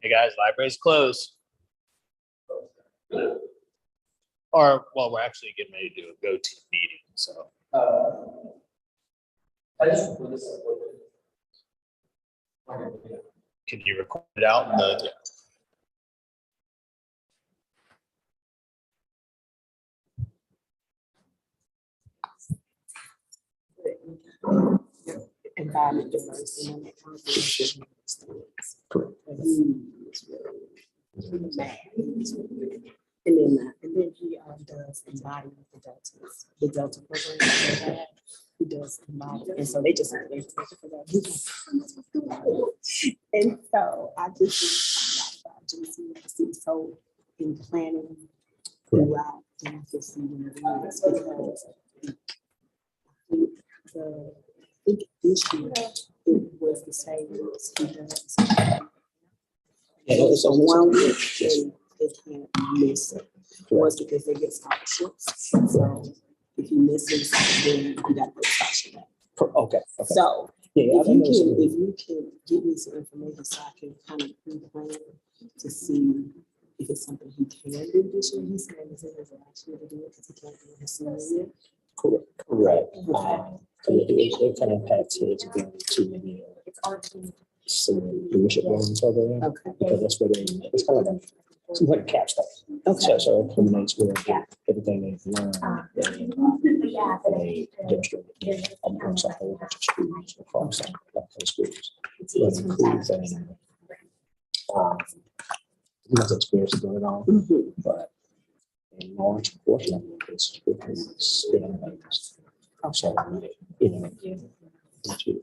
Hey guys, library's closed. Or, well, we're actually getting ready to do a go-to meeting, so. I just put this up. Can you record it out in the? Environment diversity and that conversation. And then he does embody the Delta program. that they have. He does embody, and so they just. And so I just see so in planning throughout, and I just see when it is because the big issue it was the same as he does. So one week they can't miss it. Was because they get scholarships. So if you miss it, then you got to scholarship. Okay. So if you can give me some information so I can kind of pre-plan to see if it's something he can do this year. He's saying this is last year to do it because he can't do it his senior year. Correct. It kind of impacts his ability to maybe leadership learning program. Okay. Because that's where it's kind of like it's like a capstone. Okay. So it culminates with everything they've learned. They demonstrate it across a whole bunch of schools, across the schools. But include that, not experience going on, but a large portion of it is spinning based. So, you know, into,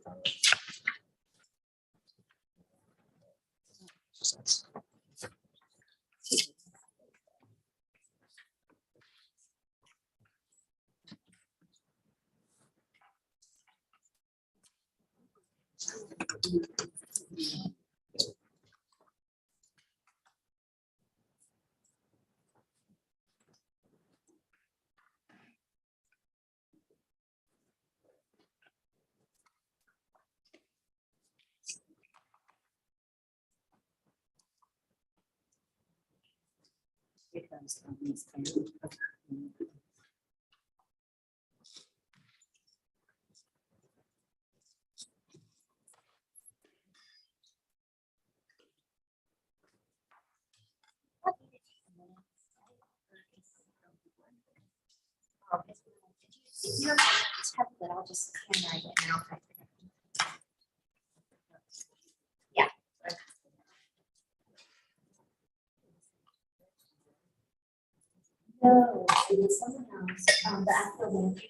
Your template, I'll just handwrite it and I'll type it in. Yeah. No, it was someone else, the actual manager.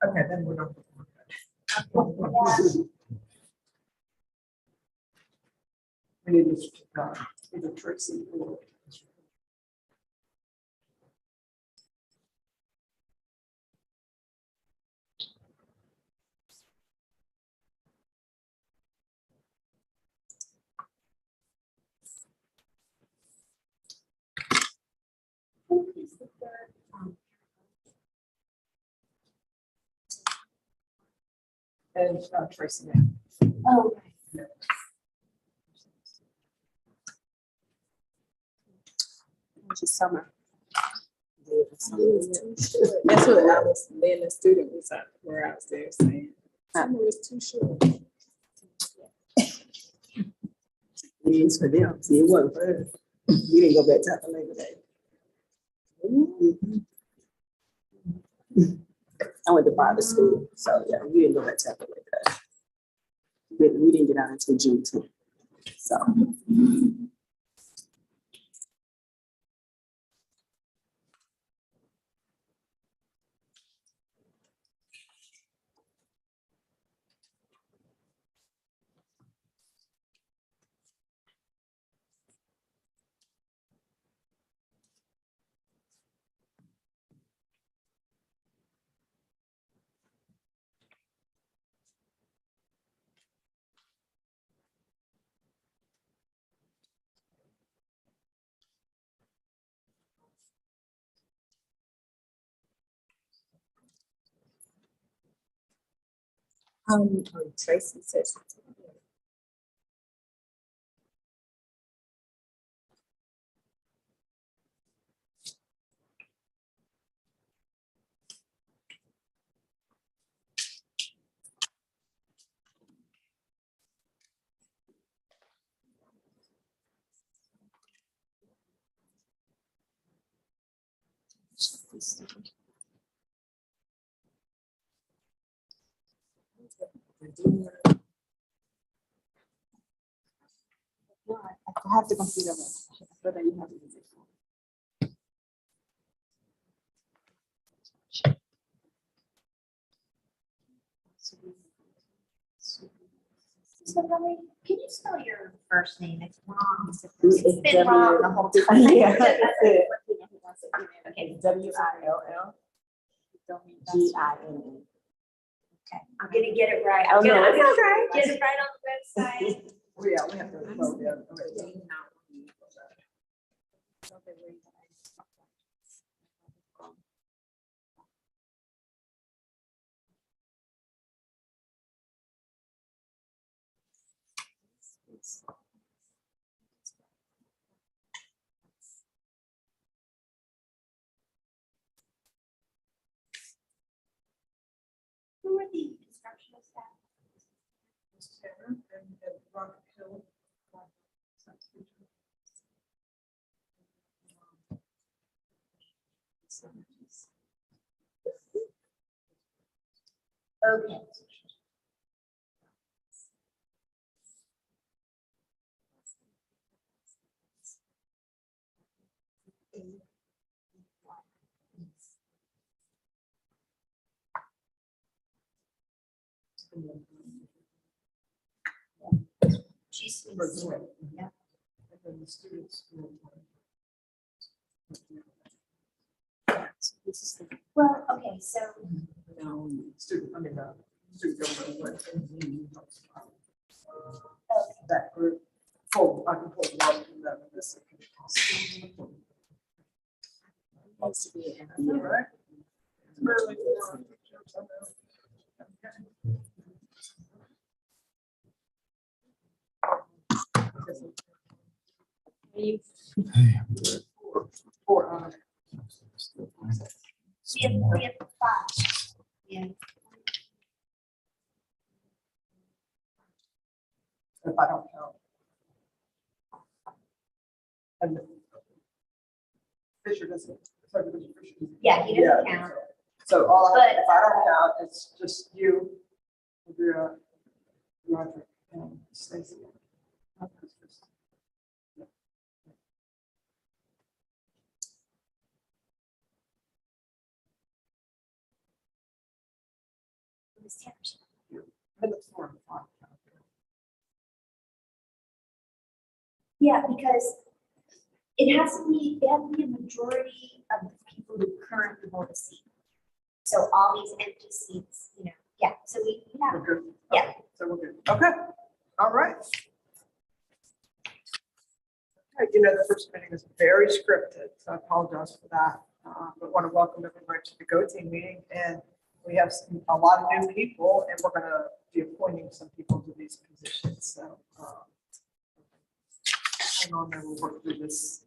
Okay, then we're not. We need to, either Tracy or. And Tracy. Oh, Which is summer. That's what I was, then the student was out, where I was there saying. Summer is too short. It's for them. See, it wasn't for us. We didn't go back to after Labor Day. I went to private school, so yeah, we didn't go back to after Labor Day. We didn't get out until June 10th. So. Tracy said. I have to complete it. So that you have to use it. So Lily, can you spell your first name? It's wrong. It's It's been wrong the whole time. Yeah. Okay. WILL. GINE. Okay, I'm gonna get it right. Oh, I'm no, gonna it's okay. get it right on the website. Yeah, we have to vote the other way. Who are the instructional staff? Okay. She's. Yeah. Well, okay, so. That group. Oh, I can pull one from them. This. Wants to be in. All right. Four. We have five. Yeah. If I don't count. And Fisher doesn't. Yeah, he doesn't count. So all, But- if I don't count, it's just you, Andrea, Roger, and Stacy. It was 10%. And it's 4 and 5. Yeah, because it has to be, they have to be a majority of the people who currently hold a seat. So all these empty seats, you know, yeah, so we have, We're good. Yeah. Okay, so we're good. Okay, all right. You know, the first meeting is very scripted, so I apologize for that. But want to welcome everybody to the Go Team meeting, and we have a lot of new people, and we're going to be appointing some people to these positions. So hang on, then we'll work through this.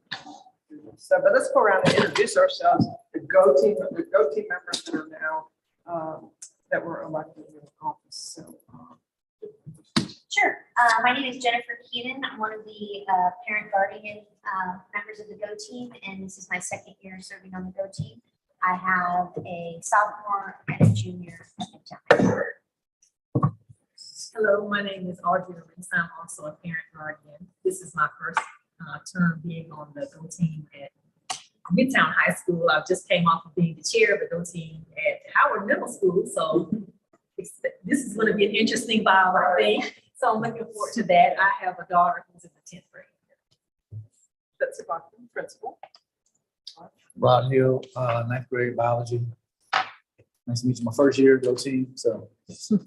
So, but let's go around and introduce ourselves. GO team members that are now, that were elected in office, so. Sure. My name is Jennifer Keenan. I'm one of the parent guardian members of the GO team, and this is my second year serving on the GO team. I have a sophomore and a junior at the time. Hello, my name is Audrey Reese. I'm also a parent guardian. This is my first term being on the GO team at Midtown High School. I just came off of being the chair of the GO team at Howard Middle School, so this is going to be an interesting vibe, I think. So I'm looking forward to that. I have a daughter who's in the 10th grade. That's about the principal. Rod Hill, ninth grade biology. Nice to meet you. My first year, GO team. So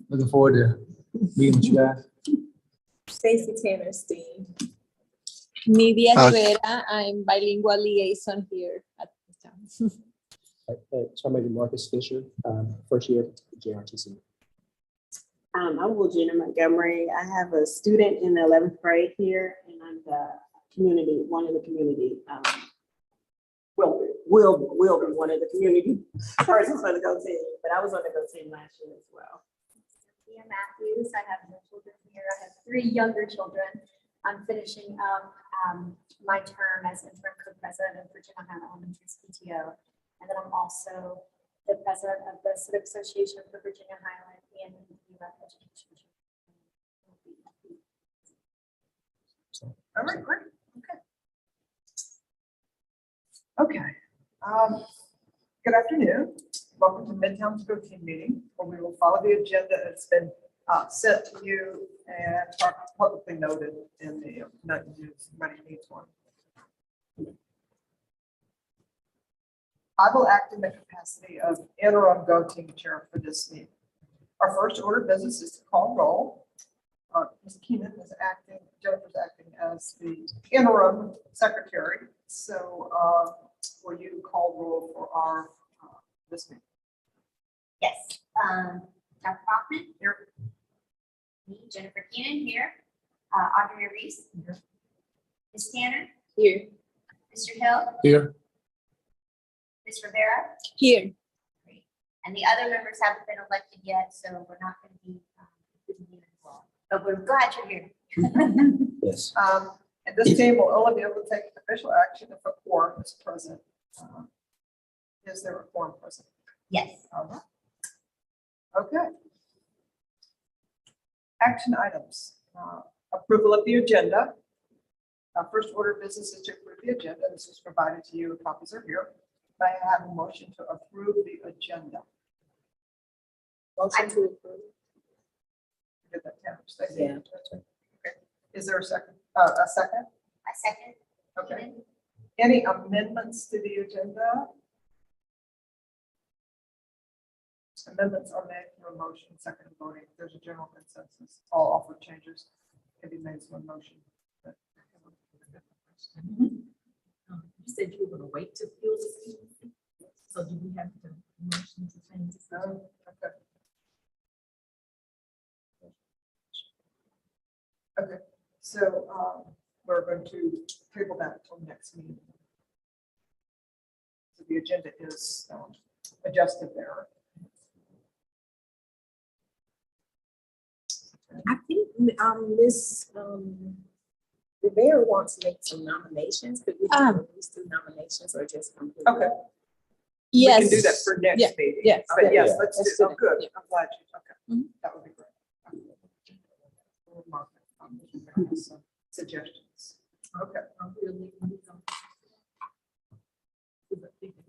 looking forward to meeting with you guys. Stacy Tanner Steen. Nidia Rivera, I'm bilingual liaison here at the town. So I'm maybe Marcus Fisher, first year at JRTC. I'm Regina Montgomery. I have a student in the 11th grade here, and I'm the community, one of the community, will be one of the community persons for the GO team, but I was on the GO team last year as well. Sophia Matthews. I have no children here. I have 3 younger children. I'm finishing up my term as interim co-president of Virginia Highland Elementary's PTO. And then I'm also the president of the Civic Association for Virginia Highland and the UF Education. All right, great, okay. Okay, good afternoon. Welcome to Midtown's GO team meeting, where we will follow the agenda that's been sent to you and publicly noted in the Nutton News. Somebody needs one. I will act in the capacity of interim GO team chair for this meeting. Our first order of business is to call roll. Ms. Keenan is acting, Jennifer's acting as the interim secretary. So will you call roll for our this meeting? Yes. Dr. Hoffman? Here. Me, Jennifer Keenan, here. Audrey Reese? Here. Ms. Tanner? Here. Mr. Hill? Here. Ms. Rivera? Here. Great. And the other members haven't been elected yet, so we're not going to be involved. But we're glad you're here. Yes. And this team will only be able to take official action if a quorum is present. Is there a quorum present? Yes. All right. Okay. Action items. Approval of the agenda. First order of business is to approve the agenda. This was provided to you. Copies are here. May I have a motion to approve the agenda? Motion to approve. Did that count? Stacey? Yeah. Okay. Is there a second? A second? I second. Okay. Any amendments to the agenda? Amendments are made through a motion, second voting. There's a general consensus. All offered changes can be made as one motion. You said you were going to wait to fill the seat. So do we have to motion to change this? No? Okay. Okay, so we're going to table that until next meeting. So the agenda is adjusted there. I think Ms. Rivera wants to make some nominations. Could we do these 2 nominations or just complete? Okay. Yes. We can do that for next Yeah, meeting. yes. But yes, Yeah, let's let's do, do oh, good, that. I'm glad you, okay, Mhm. that would be great. We'll mark it. If you have some suggestions. Okay, I'm really, I think it's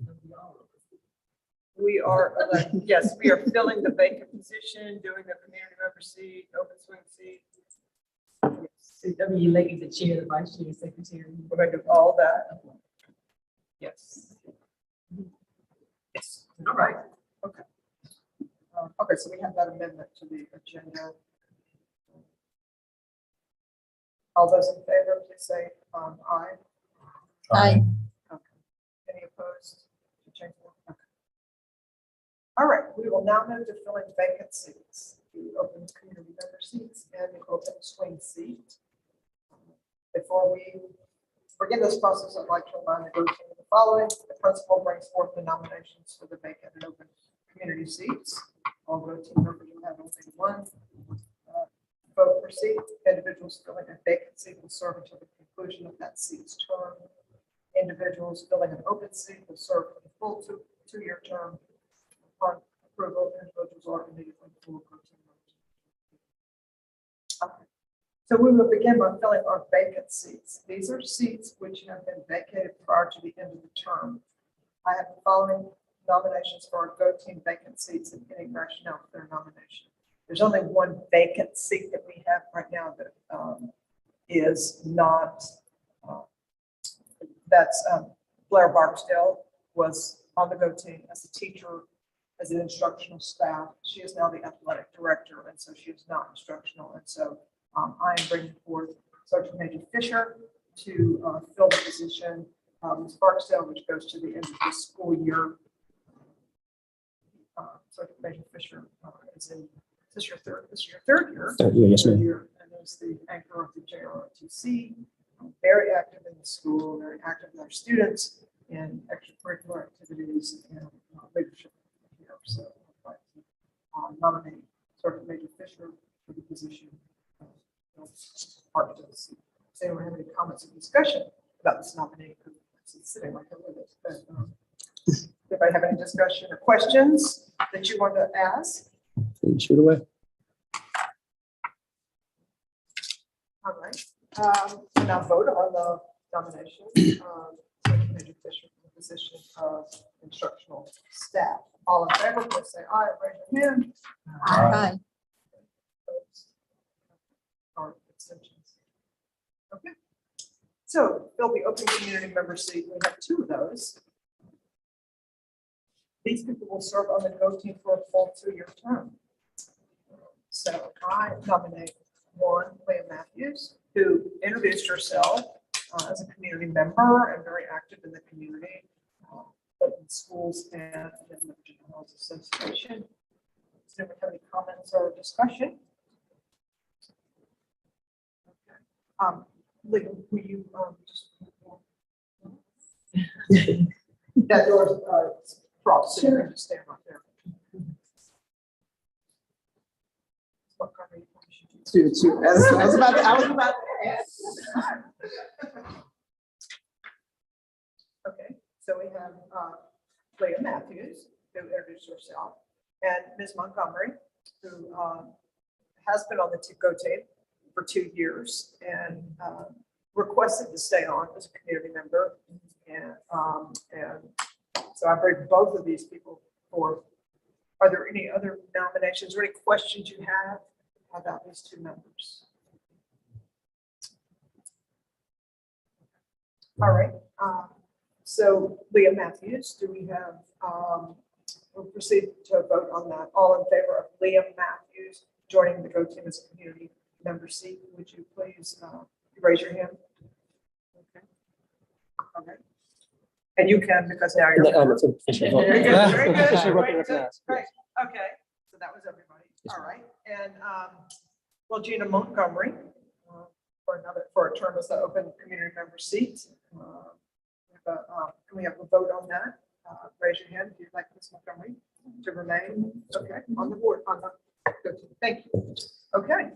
going to be all of us. we are, yes, we are filling the vacant position, doing the community member seat, open swing seat. I mean, you ladies, the chair, the vice chair, secretary. We're going to do all that. Yes. Yes, all right, okay. Okay, so we have that amendment to the agenda. All those in favor, please say aye. Aye. Okay. Any opposed to change? Okay. All right, we will now move to filling vacant seats, the open community member seats and the open swing seat. Before we begin this process, I'd like to remind the go team of the following. The principal brings forth the nominations for the vacant and open community seats. All go team members will have only one vote per seat. Individuals filling a vacant seat will serve until the conclusion of that seat's term. Individuals filling an open seat will serve for the full two-year term. Upon approval, individuals are immediately full go team members. Okay. So we will begin by filling our vacant seats. These are seats which have been vacated prior to the end of the term. I have the following nominations for our go team vacant seats and any rationale for their nomination. There's only one vacant seat that we have right now that is not, that's Blair Barksdale was on the go team as a teacher, as an instructional staff. She is now the athletic director, and so she is not instructional. And so I am bringing forth Sergeant Major Fisher to fill the position. Ms. Barksdale, which goes to the end of this school year. Sergeant Major Fisher is in this is your third year. Third year, yes, ma'am. And is the anchor of the JROTC. Very active in the school, very active with our students in extracurricular activities and leadership here. So I'd like to nominate Sergeant Major Fisher for the position of ROTC. Does anyone have any comments or discussion about this nominee? It's sitting right there with us. But, anybody have any discussion or questions that you want to ask? Please shoot away. All right. So now vote on the nomination. Sergeant Major Fisher for the position of instructional staff. All in favor, please say aye. Raise your hand. Hi. Or abstentions. Okay. So fill the open community member seat. We have two of those. These people will serve on the go team for a full 2-year term. So I nominate one, Leah Matthews, who introduced herself as a community member and very active in the community, both in schools and in the Virginia Health Association. Does anyone have any comments or discussion? Okay. Leah, will you just that door's propped, so you're going to stand right there. What kind of information? I was about to ask. Okay, so we have Leah Matthews, who introduced herself, and Ms. Montgomery, who has been on the go team for 2 years and requested to stay on as a community member. And so I bring both of these people forth. Are there any other nominations or any questions you have about these two members? All right. So Leah Matthews, do we have, we'll proceed to vote on that. All in favor of Leah Matthews joining the go team as a community member seat, would you please raise your hand? Okay. All right. And you can, because now you're. Very good, very good. Official vote Great, recognized. great. Okay, so that was everybody. All right, and well, Gina Montgomery for a term as the open community member seat. Can we have a vote on that? Raise your hand if you'd like Ms. Montgomery to remain. Okay, on the board. Good. Thank you. Okay.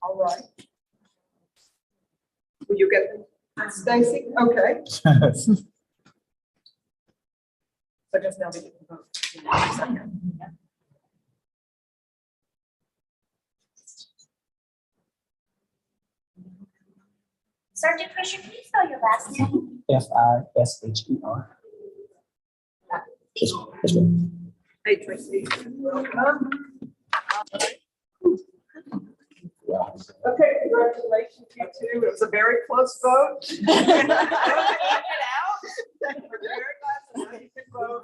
All right. Will you get Stacy? Okay. So just now we get the vote. Sergeant Fisher, can you spell your last name? FISHER. Yes, ma'am. Hey, Tracy, welcome. Okay, congratulations, you two. It was a very close vote. We're very glad to know you could vote.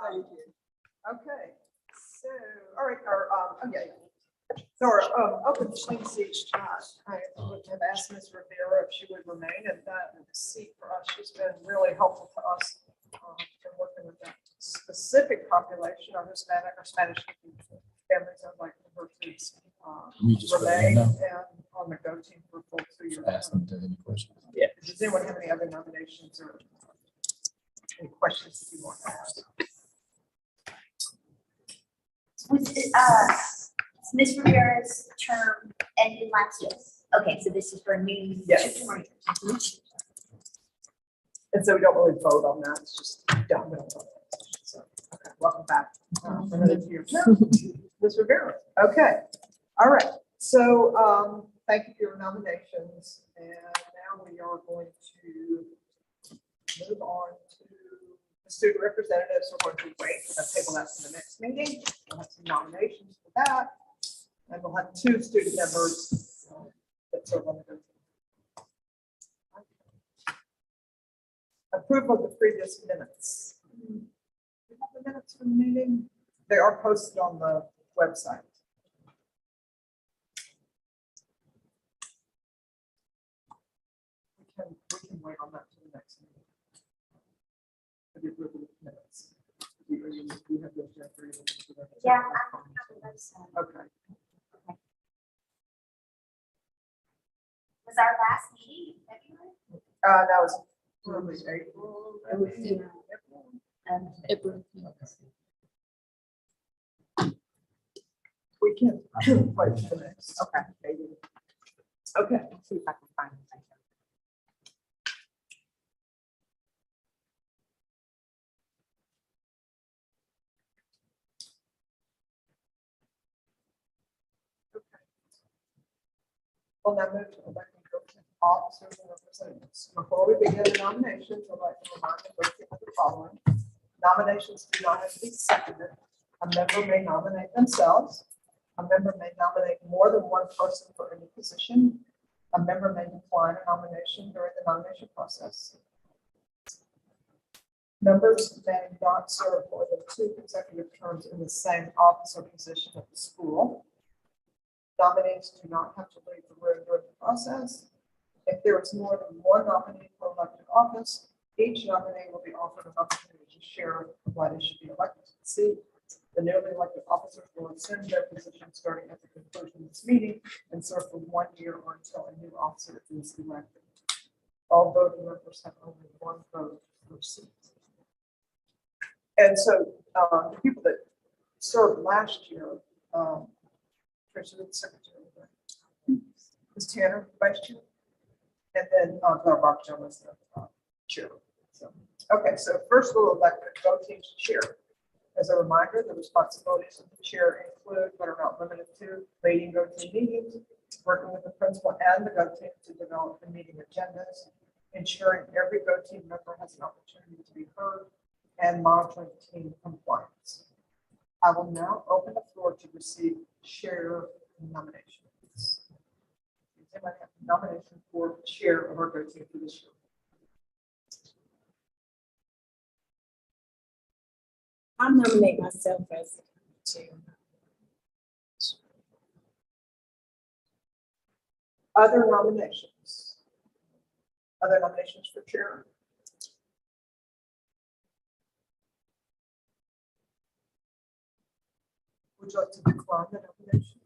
Thank you. Okay, so, all right, okay. So our open swing seat, I would have asked Ms. Rivera if she would remain in that seat for us. She's been really helpful to us in working with that specific population of Hispanic or Spanish speaking families. I'd like her to You just put her remain in and now. on the Go Team for a full 2-year Ask term. them if there's any questions. Does anyone have any other nominations or any questions that you want to ask? Was Ms. Rivera's term ended last year? Okay, so this is for a new. Yes. 2 more years. And so we don't really vote on that, it's just done. We don't vote. So, okay, welcome back. For another 2 years. Ms. Rivera, okay, all right, so, thank you for your nominations, and now we are going to move on to the student representatives. We're going to wait, we're going to table that to the next meeting, we'll have some nominations for that, and we'll have 2 student members that serve on the group. Approval of the previous minutes. Do you have the minutes from the meeting? They are posted on the website. We can wait on that to the next meeting. For the approval of the minutes. You have those, Jeffrey? Yeah, I don't have the website. Okay. Was our last meeting in February? That was probably April. It was, yeah. April. April. We can wait for the next. Okay. Maybe. Okay. Let's see if I can find it. We'll now move to electing officers and representatives. Before we begin the nominations, I'd like to remind the of the following. Nominations do not have to be seconded. A member may nominate themselves. A member may nominate more than one person for any position. A member may decline a nomination during the nomination process. Members may not serve more than 2 consecutive terms in the same office or position at the school. Nominees do not have to leave the room during the process. If there is more than one nominee for elected office, each nominee will be offered an opportunity to share why they should be elected to the seat. The newly elected officers will assume their position starting at the conclusion of this meeting and serve for 1 year or until a new officer is elected. All voting members have only 1 vote per seat. And so the people that served last year, Treasurer and Secretary, Ms. Tanner, Vice Chair, and then Barbara Jones, the Chair. So, okay, so first we'll elect the Go Team Chair. As a reminder, the responsibilities of the chair include, but are not limited to, leading Go Team meetings, working with the principal and the Go Team to develop the meeting agendas, ensuring every Go Team member has an opportunity to be heard, and monitoring team compliance. I will now open the floor to receive chair nominations. Does anybody have a nomination for chair of our Go Team for this year? I'll nominate myself as chair. Other nominations? Other nominations for chair? Would you like to decline the nomination?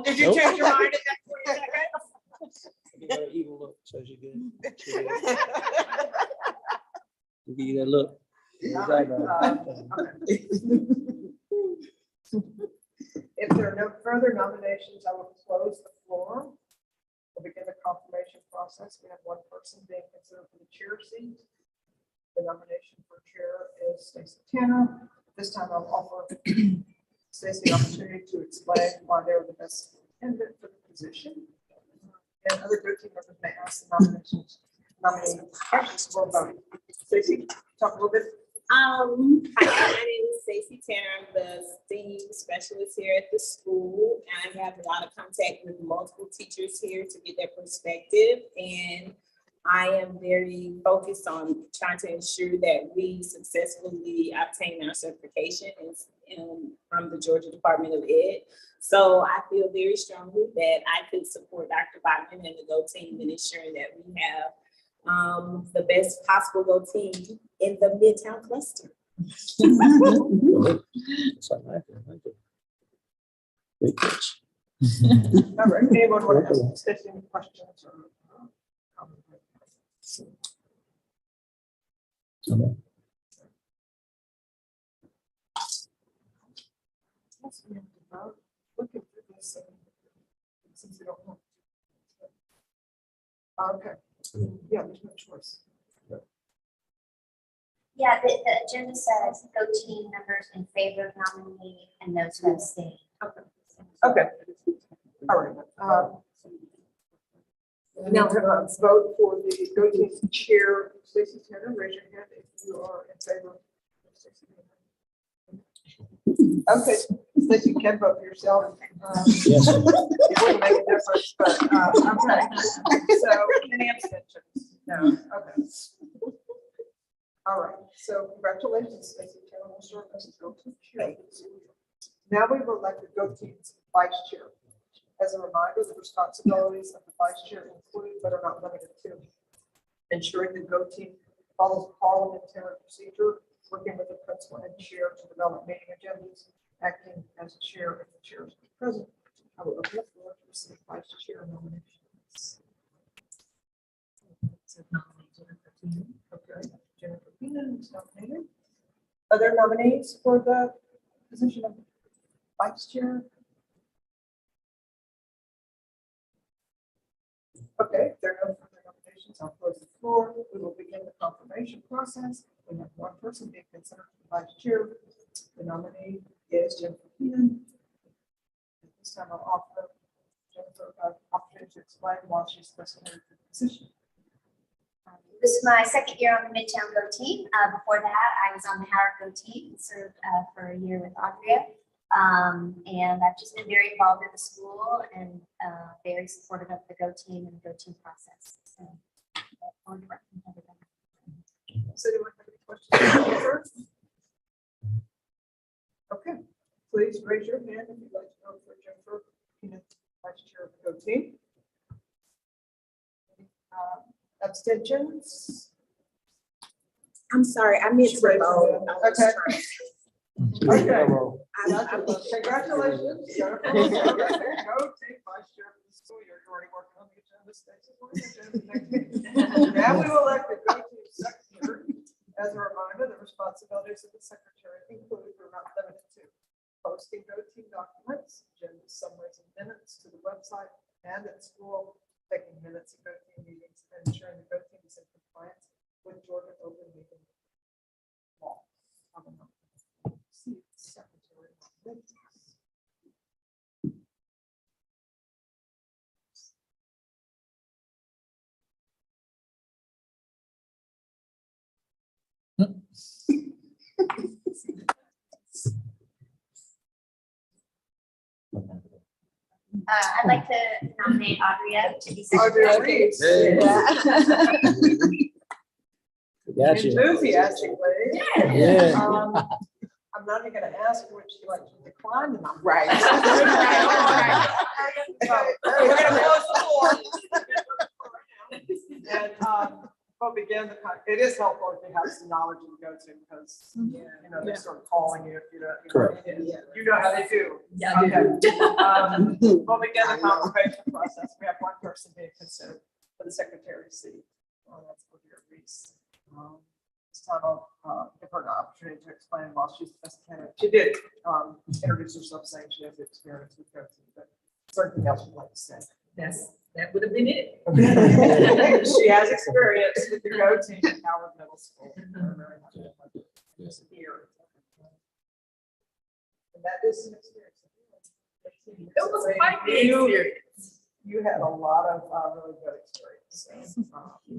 Did you change your mind at that 40 seconds? You got an evil look, so you good. You give you that look. If there are no further nominations, I will close the floor. We'll begin the confirmation process. We have 1 person being considered for the chair seat. The nomination for chair is Stacey Tanner. This time I'll offer Stacey the opportunity to explain why they're the best candidate for the position. And other Go Team members may ask the nominating questions for voting. Stacey, talk a little bit. Hi, my name is Stacey Tanner. I'm the STEAM specialist here at the school. I have a lot of contact with multiple teachers here to get their perspective. And I am very focused on trying to ensure that we successfully obtain our certification from the Georgia Department of Ed. So I feel very strongly that I could support Dr. Bachman and the Go Team in ensuring that we have the best possible Go Team in the Midtown cluster. Something like that. Great pitch. All right, anyone want to ask Stacy any questions or? comments? Yes, we have to vote. Looking through this, since we don't know. Okay, yeah, there's no choice. Yeah, the agenda says go team members in favor of nominee and those who abstain. Okay. All right. Now, vote for the go team chair, Stacy Tanner. Raise your hand if you are in favor. of Stacy Tanner. Okay, Stacy, you can vote for yourself. Yes. It wouldn't make a difference, but, okay. So, any abstentions? No, okay. All right, so congratulations, Stacy Tanner will serve as the go team chair. Now we've elected go team's vice chair. As a reminder, the responsibilities of the vice chair include, but are not limited to, ensuring the go team follows parliamentary procedure, working with the principal and chair to develop meeting agendas, acting as chair if the chair is present. I will open the floor to receive vice chair nominations. Okay, Jennifer Keenan is nominated. Other nominees for the position of vice chair? Okay, if there are no further nominations, I'll close the floor. We will begin the confirmation process. We have one person being considered for the vice chair. The nominee is Jennifer Keenan. At this time, I'll offer Jennifer an opportunity to explain why she's specified for the position. This is my second year on the Midtown Go team. Before that, I was on the Howard Go team and served for a year with Andrea. And I've just been very involved in the school and very supportive of the Go team and the Go team process. So, So do you have any questions for Jennifer? Okay, please raise your hand if you'd like to vote for Jennifer Keenan, vice chair of the Go team. Abstentions? I'm sorry, I meant She to raised her vote. hand. I was Okay. trying- Okay. Congratulations. Jennifer. Go team vice chair for the school year. You're already working on the agenda. Stacy. What is the agenda next meeting? Now we will elect the go team secretary. As a reminder, the responsibilities of the secretary include, but are not limited to, posting go team documents, agenda summaries and minutes to the website and at school, taking minutes of go team meetings, and ensuring the go team is in compliance with Georgia open meeting law. See, secretary. I'd like to nominate Audrey to be Audrey secretary. Reeves. Gotcha. Enthusiastically. Yeah. I'm not even gonna ask her what she likes to decline, and I'm Right. We're gonna close the floor. And, we'll begin it is helpful if you have some knowledge in go-to, because, you know, they start calling you if you don't. Correct. You know how they do. Yeah, I do. Okay. We'll begin the consultation process. We have one person being considered for the secretary seat. That's Audrey Reese. This time I'll give her an opportunity to explain while she's the best candidate. She did introduce herself saying she has experience with go-to, but is there anything else you'd like to say? That would have been it. She has experience with the go team at Howard Middle School. We're very happy to have her here. And that is an experience. It was quite the experience. You had a lot of really good experience. So,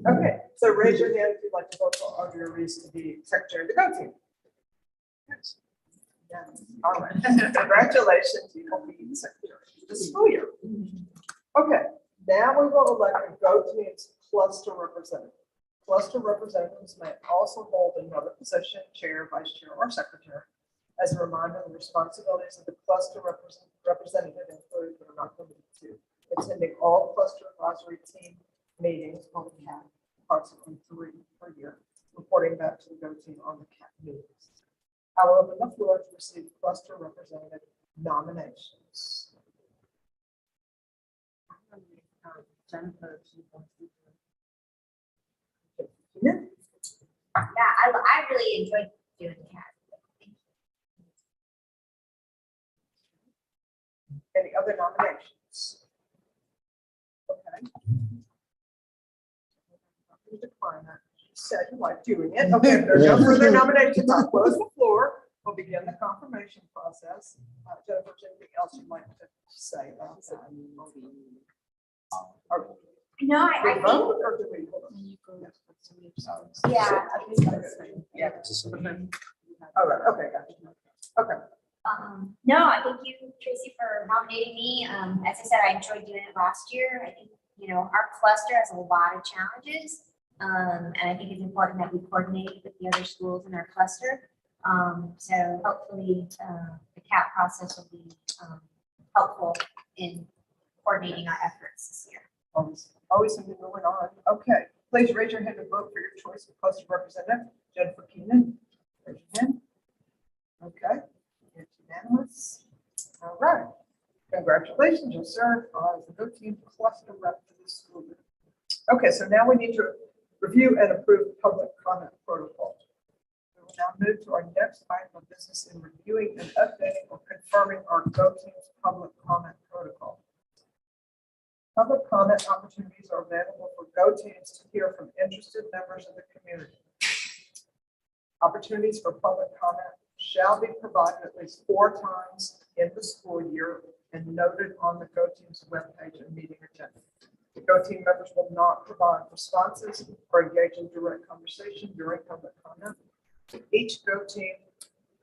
okay, so raise your hand if you'd like to vote for Audrey Reese to be secretary of the go team. Yeah. All right, congratulations, you will be the secretary of the school year. Okay, now we will elect a go team's cluster representative. Cluster representatives may also hold another position, chair, vice chair, or secretary. As a reminder, the responsibilities of the cluster representative include, but are not limited to, attending all cluster advisory team meetings on the CAP, approximately 3 per year, reporting back to the go team on the CAP meetings. I will open the floor to receive cluster representative nominations. Yeah, I really enjoyed doing the cat. Any other nominations? Okay. I'm gonna decline that. You said you like doing it. Okay, if there are no further nominations, I'll close the floor. We'll begin the confirmation process. Jennifer, is there anything else you'd like to say about that? Or No, do we I think, vote or do we? hold on? yeah. Yeah. All right, okay, gotcha. Okay. No, I thank you, Tracy, for nominating me. As I said, I enjoyed doing it last year. I think, our cluster has a lot of challenges. And I think it's important that we coordinate with the other schools in our cluster. So hopefully, the CAP process will be, helpful in coordinating our efforts this year. Always something going on. Okay, please raise your hand and vote for your choice of cluster representative. Jennifer Keenan. Raise your hand. Okay, it's unanimous. All right. Congratulations, you'll serve as the Go Team cluster rep for this school year. Okay, so now we need to review and approve public comment protocol. We will now move to our next item of business in reviewing and updating or confirming our Go Team's public comment protocol. Public comment opportunities are available for Go Teams to hear from interested members of the community. Opportunities for public comment shall be provided at least 4 times in the school year and noted on the Go Teams webpage and meeting agenda. The Go Team members will not provide responses or engage in direct conversation during public comment. Each Go Team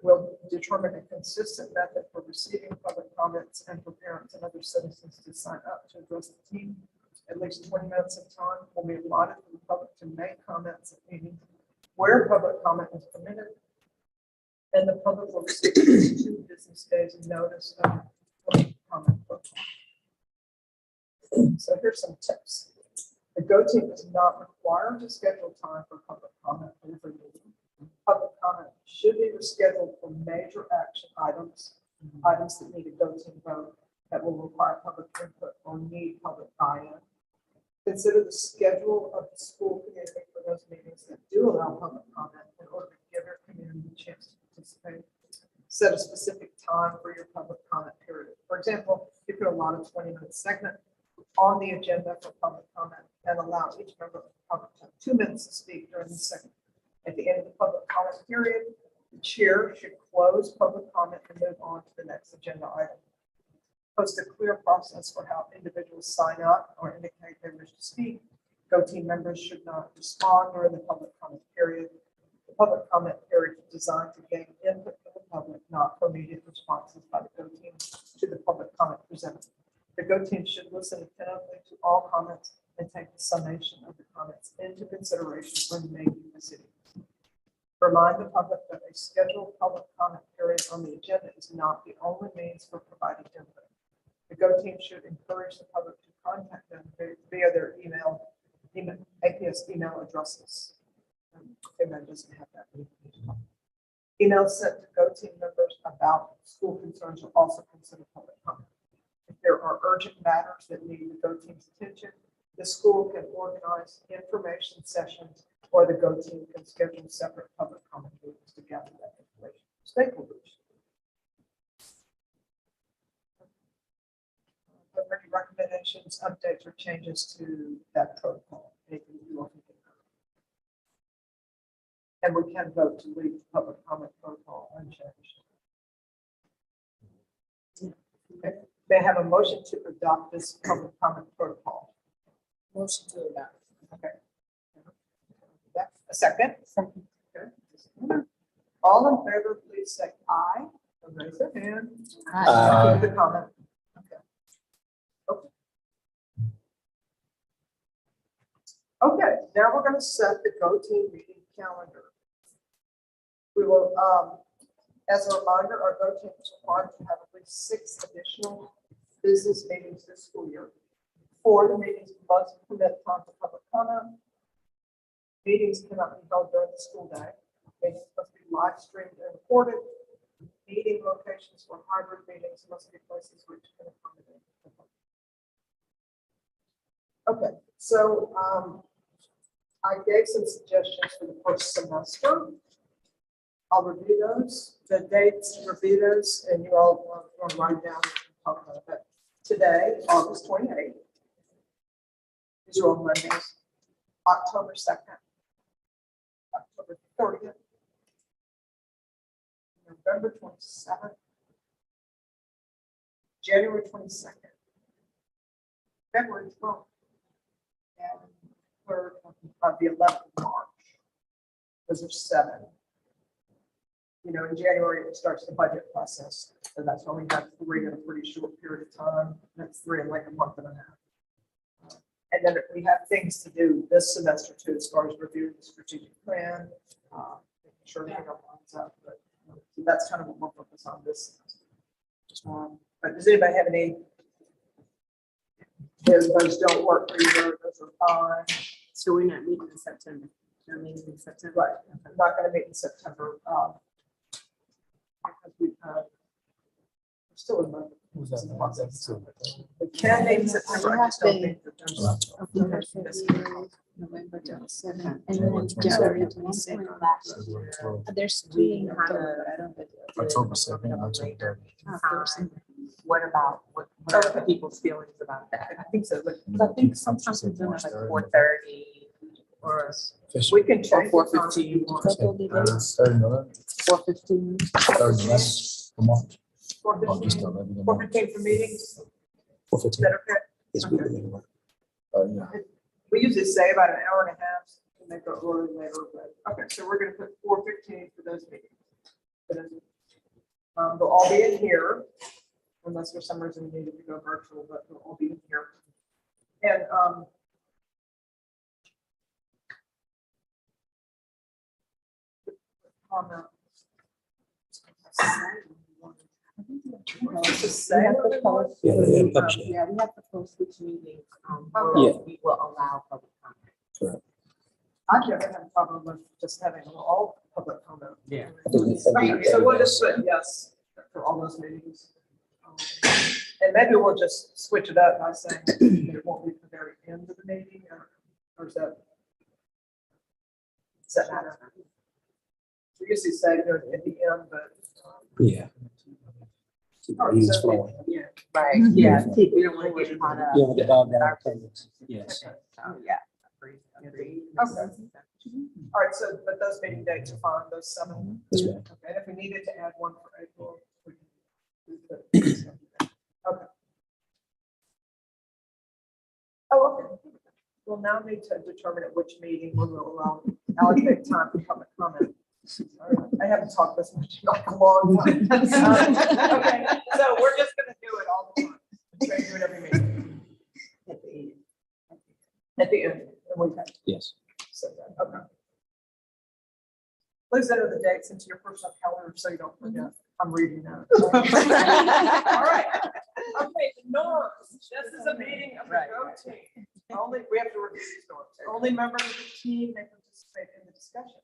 will determine a consistent method for receiving public comments and for parents and other citizens to sign up to address the team. At least 20 minutes of time will be allotted for the public to make comments at meetings where public comment is permitted. And the public will receive 2 business days notice of public comment. So here's some tips. The Go Team is not required to schedule time for public comment at every meeting. Public comment should be rescheduled for major action items that need a Go Team vote that will require public input or need public buy-in. Consider the schedule of the school community for those meetings that do allow public comment in order to give your community a chance to participate. Set a specific time for your public comment period. For example, you could allot a 20-minute segment on the agenda for public comment and allow each member of the public to have 2 minutes to speak during the segment. At the end of the public comment period, the chair should close public comment and move on to the next agenda item. Post a clear process for how individuals sign up or indicate they wish to speak. Go Team members should not respond during the public comment period. The public comment period is designed to gain input from the public, not for immediate responses by the Go Team to the public comment presented. The Go Team should listen attentively to all comments and take the summation of the comments into consideration when making a decision. Remind the public that a scheduled public comment period on the agenda is not the only means for providing input. The Go Team should encourage the public to contact them via their APS email addresses. That doesn't have that. Emails sent to Go Team members about school concerns are also considered public comment. If there are urgent matters that need the Go Team's attention, the school can organize information sessions or the Go Team can schedule separate public comment meetings to gather that information. Stakeholders. Are there any recommendations, updates, or changes to that protocol? Anything you all can think of? And we can vote to leave the public comment protocol unchanged. Okay. May I have a motion to adopt this public comment protocol? Motion to adopt. Okay. A second? Second. Okay. All in favor, please say aye. And raise your hand. Aye. The comment. Okay. Okay. Okay, now we're going to set the Go Team meeting calendar. We will, as a reminder, our Go Team is required to have at least 6 additional business meetings this school year. 4 of the meetings must permit time for public comment. Meetings cannot be held during the school day. Meetings must be live streamed and recorded. Meeting locations for hybrid meetings must be places which can accommodate the public. Okay, so I gave some suggestions for the first semester. I'll review those, the dates, review those, and you all want to write down and talk about that. Today, August 28th. These are all Mondays. October 2nd. October 30th. November 27th. January 22nd. February 12th. And third of the 11th of March. Those are 7. You know, in January, it starts the budget process. So that's why we have 3 in a pretty short period of time. That's 3 in like a month and a half. And then we have things to do this semester too, as far as reviewing the strategic plan, making sure everything lines up. But so that's kind of what we'll focus on this semester. But does anybody have any? Those don't work for you, those are fine. So we're not meeting in September. We're meeting in September. Right, I'm not gonna meet in September. Because we're still in month. Who's that? We can meet in September, I just don't think that there's. October, February, November 27th, and then January 22nd. There's 3 in October. October 2nd, October 30th. What about, what are people's feelings about that? I think so, but I think sometimes we're doing like 4:30 or we can change. Or 4:15. 3rd November, 4:15. 3rd November for March. 4:15 4:15 for meetings, 4:15. is that okay? Yes, we can. Yeah. We usually say about an hour and a half, to make it early later, but, okay, so we're gonna put 4:15 for those meetings. They'll all be in here, unless for some reason we needed to go virtual, but they'll all be in here. And, just say. Yeah, publish it. Yeah, we have to post which meetings, Yeah. we will allow public comment. I've never had a problem with just having all public comment. Yeah. I think Okay, so we'll just put yes for all those meetings. And maybe we'll just switch it up by saying that it won't be at the very end of the meeting, or is that? Does that matter? We usually say, you know, at the end, but. Yeah. Keep the meetings flowing. Yeah, right, yeah, we don't want to get caught up. Yeah, with the bogged down attendance. Yes. Oh, yeah. Agreed. Okay. All right, so, but those meeting dates are fine, those 7. Yes, ma'am. Okay, and if we needed to add one for April, we could. Okay. Oh, okay. We'll now need to determine at which meeting we will allocate time for public comment. Sorry, I haven't talked this much in like a long time. Okay, so we're just gonna do it all the time. We're gonna do it every meeting. At the end. And we can Yes. set that, okay. Please enter the dates into your personal calendar so you don't forget. I'm reading now. All right. Okay, the norms. This is a meeting of the GO team. Only, we have to review these norms. Only members of the team may participate in the discussion.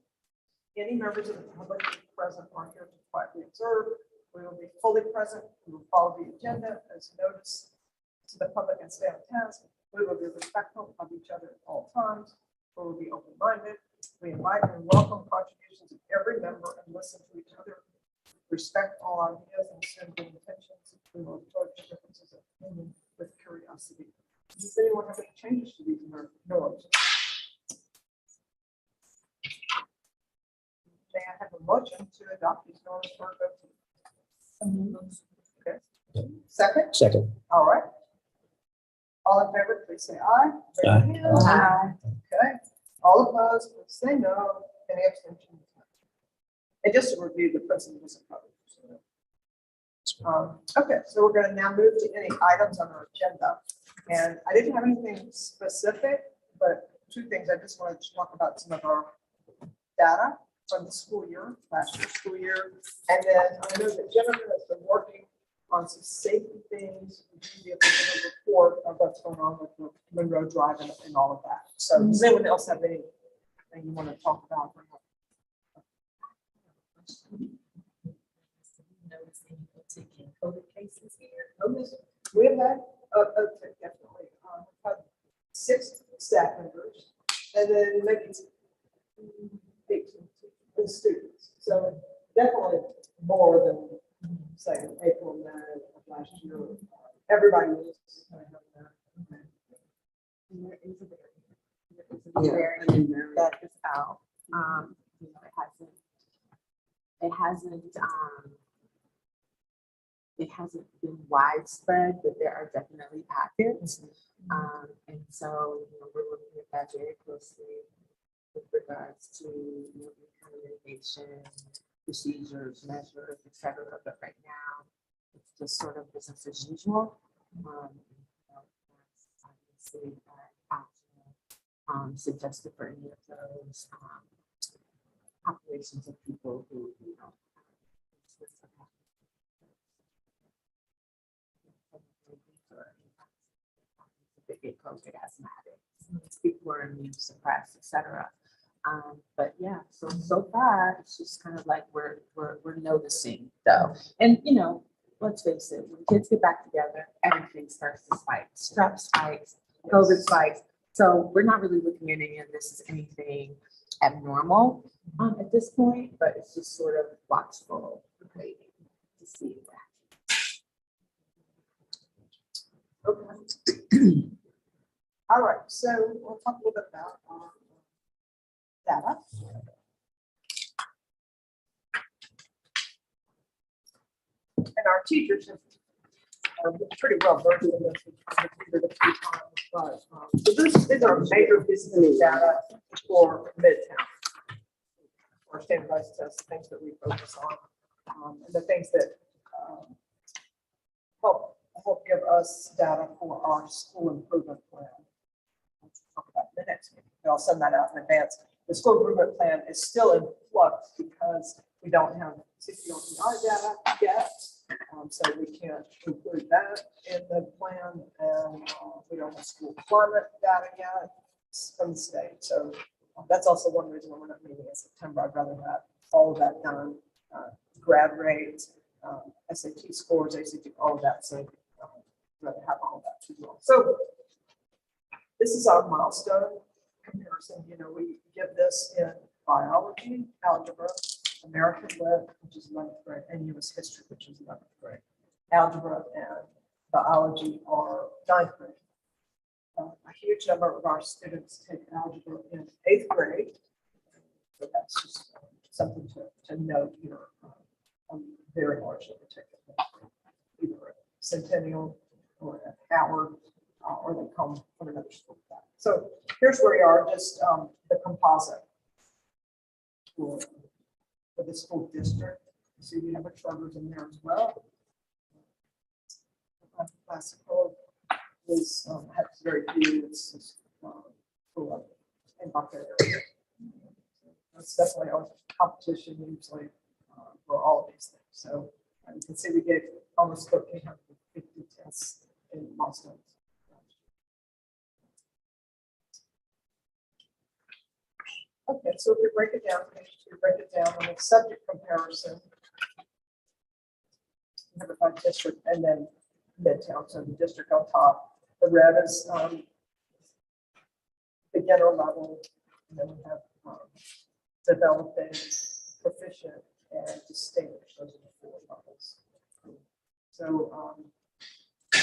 Any members of the public present are here to quietly observe. We will be fully present. We will follow the agenda as noticed to the public and stay on task. We will be respectful of each other at all times. We will be open-minded. We invite and welcome contributions of every member and listen to each other. Respect all ideas and send good intentions. We will approach differences of opinion with curiosity. Does anyone have any changes to these norms? May I have a motion to adopt these norms for GO team? Okay. Second? Second. All right. All in favor, please say aye. Raise your Aye. hand. Aye. Okay. All opposed, please say no. Any abstentions? And just to review, the principal wasn't covered. Okay, so we're going to now move to any items on our agenda. And I didn't have anything specific, but 2 things. I just wanted to talk about some of our data from the school year, last year's school year. And then I know that Jennifer has been working on some safety things. We'll be able to give a report of what's going on with the Monroe Drive and all of that. So does anyone else have anything you want to talk about? Taking COVID cases here. We have had, okay, definitely, had 6 staff members, and then maybe 18 students. So definitely more than, say, in April, May of last year. Everybody was kind of having that. And there is a variant that is out. You know, it hasn't been widespread, but there are definitely packets. And so, you know, we're looking at that very closely with regards to, you know, kind of mitigation, procedures, measures, et cetera. But right now, it's just sort of business as usual. You know, that's obviously optional, suggested for any of those populations of people who, you know, that get COVID, asthmatics, people who are immune suppressed, et cetera. But yeah, so far, it's just kind of like we're noticing though. And you know, let's face it, when kids get back together, everything starts to spike. Strep spikes, COVID spikes. So we're not really looking at any of this as anything abnormal at this point, but it's just sort of watchful, waiting to see that. Okay. All right, so we'll talk a little bit about data. And our teachers have pretty well versed in this. But so these are major pieces of data for Midtown. Or standardized tests, things that we focus on, and the things that help give us data for our school improvement plan. I'll talk about the next meeting. I'll send that out in advance. The school improvement plan is still in flux because we don't have CPLTI data yet, so we can't include that in the plan, and we don't have school climate data yet from the state. So that's also one reason why we're not meeting in September. I'd rather have all of that done, grad rates, SAT scores, ACT, all of that. So rather have all of that as well. So this is our milestone comparison. You know, we give this in biology, algebra, American Lit, which is 11th grade, and US history, which is 11th grade. Algebra and biology are 9th grade. A huge number of our students take algebra in 8th grade. So that's just something to note here. Very largely taken either at Centennial or at Howard, or they come from another school. So here's where we are, just the composite for the school district. So you have a charters in there as well. Classical is has very few. It's full of in Buckhead area. That's definitely our competition usually for all of these things. So you can see we gave almost 1,350 tests in milestones. Okay, so if we break it down, on the subject comparison, we have it by district and then Midtown, so the district on top. The red is beginner level, and then we have developing, proficient, and distinguished. Those are the 4 levels. So you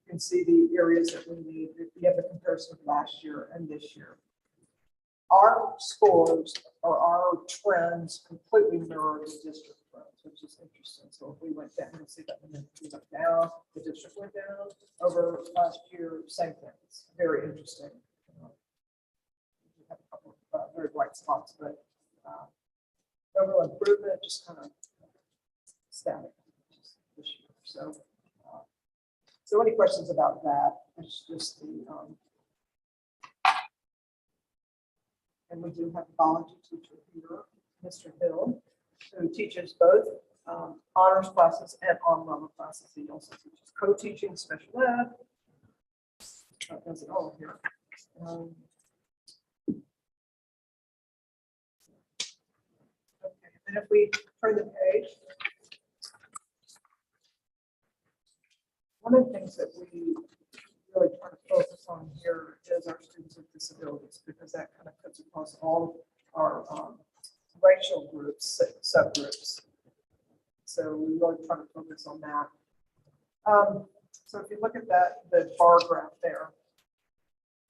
can see the areas that we need. We have the comparison of last year and this year. Our scores or our trends completely mirror the district trends, which is interesting. So if we went down, you'll see that when we went down, the district went down over last year, same thing. It's very interesting. We have a couple of very bright spots, but overall improvement just kind of static this year. So, so any questions about that? It's just the and we do have a biology teacher here, Mr. Hill, who teaches both honors classes and on-level classes. He also teaches co-teaching, special ed. Does it all here. Okay, and if we turn the page, one of the things that we really trying to focus on here is our students with disabilities, because that kind of cuts across all our racial groups, subgroups. So we really try to focus on that. So if you look at that, the bar graph there,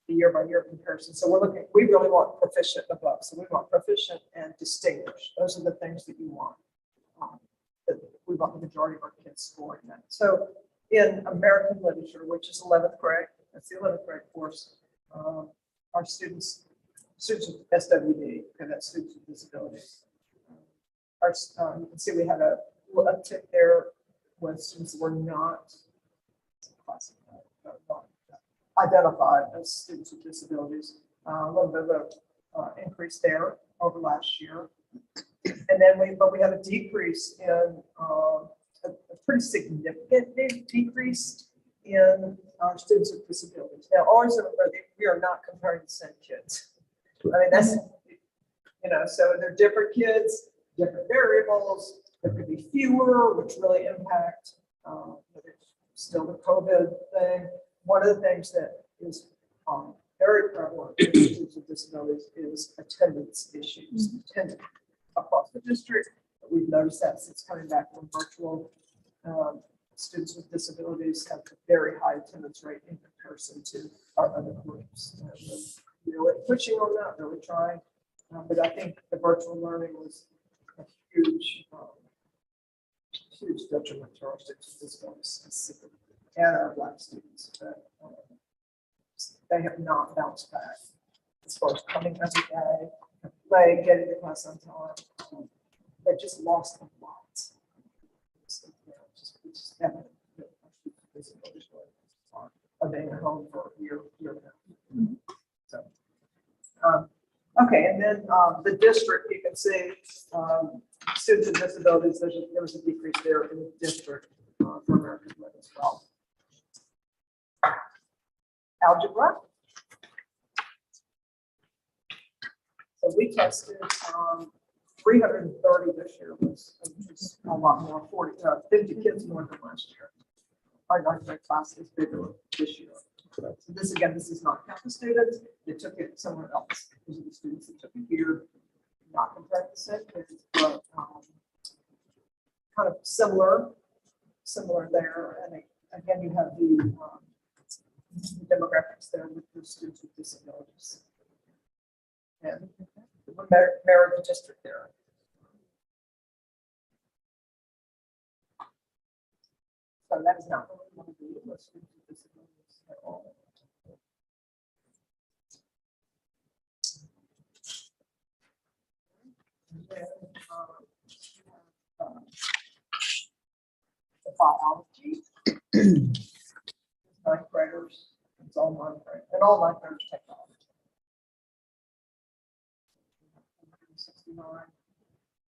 the year-by-year comparison. So we really want proficient above. So we want proficient and distinguished. Those are the things that you want. That we want the majority of our kids scoring that. So in American literature, which is 11th grade, that's the 11th grade course, our students with SWD, okay, that's students with disabilities. You can see we had a little uptick there when students were not classified, not identified as students with disabilities. A little bit of increase there over last year. And then we have a decrease in a pretty significant decrease in our students with disabilities. Now, always remember that we are not comparing the same kids. I mean, that's, so they're different kids, different variables. There could be fewer, which really impact, still the COVID thing. One of the things that is very prevalent in students with disabilities is attendance issues, attendance across the district. We've noticed that since coming back from virtual, students with disabilities have a very high attendance rate in comparison to our other groups. We're really pushing on that, really trying, but I think the virtual learning was a huge detriment to our students with disabilities specifically, and our Black students. But, they have not bounced back as far as coming every day, getting to class on time. They just lost a lot. So, just haven't been at home for a year and a half. So, okay, and then the district, you can see students with disabilities, there was a decrease there in the district for American Lit as well. Algebra. So we tested 330 this year, which is a lot more, 50 kids more than last year. Our ninth grade class is bigger this year. So this, again, this is not count the students. They took it somewhere else. These are the students that took it here, not compared to the same kids, but kind of similar there. And again, you have the demographics there with the students with disabilities. And the merit district there. So that is not what we want to do with students with disabilities at all. And then, the biology. Ninth graders, it's all ninth grade, and all ninth graders technology. 69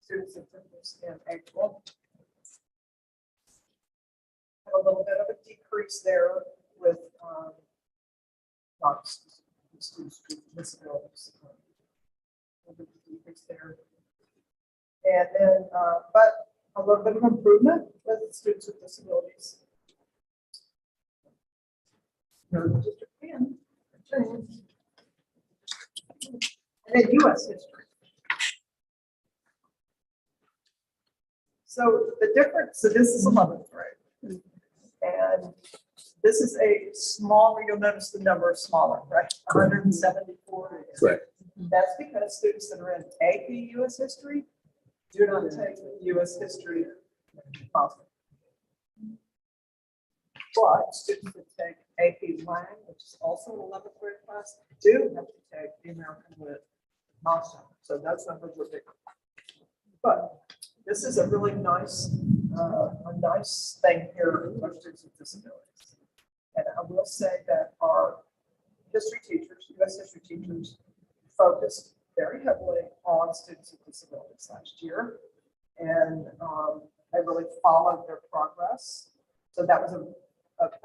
students that took this in April. Have a little bit of a decrease there with not students with disabilities. A little bit of decrease there. And then, but a little bit of improvement with students with disabilities. District 10. And then U.S. history. So the difference, so this is 11th grade. And this is a smaller, you'll notice the number is smaller, right? 174. Right. That's because students that are in AP U.S. history do not take U.S. history class. But students that take AP Lang, which is also an 11th grade class, do have to take the American Lit master. So those numbers are bigger. But this is a really nice, thing here for students with disabilities. And I will say that our history teachers, U.S. history teachers, focused very heavily on students with disabilities last year. And they really followed their progress. So that was a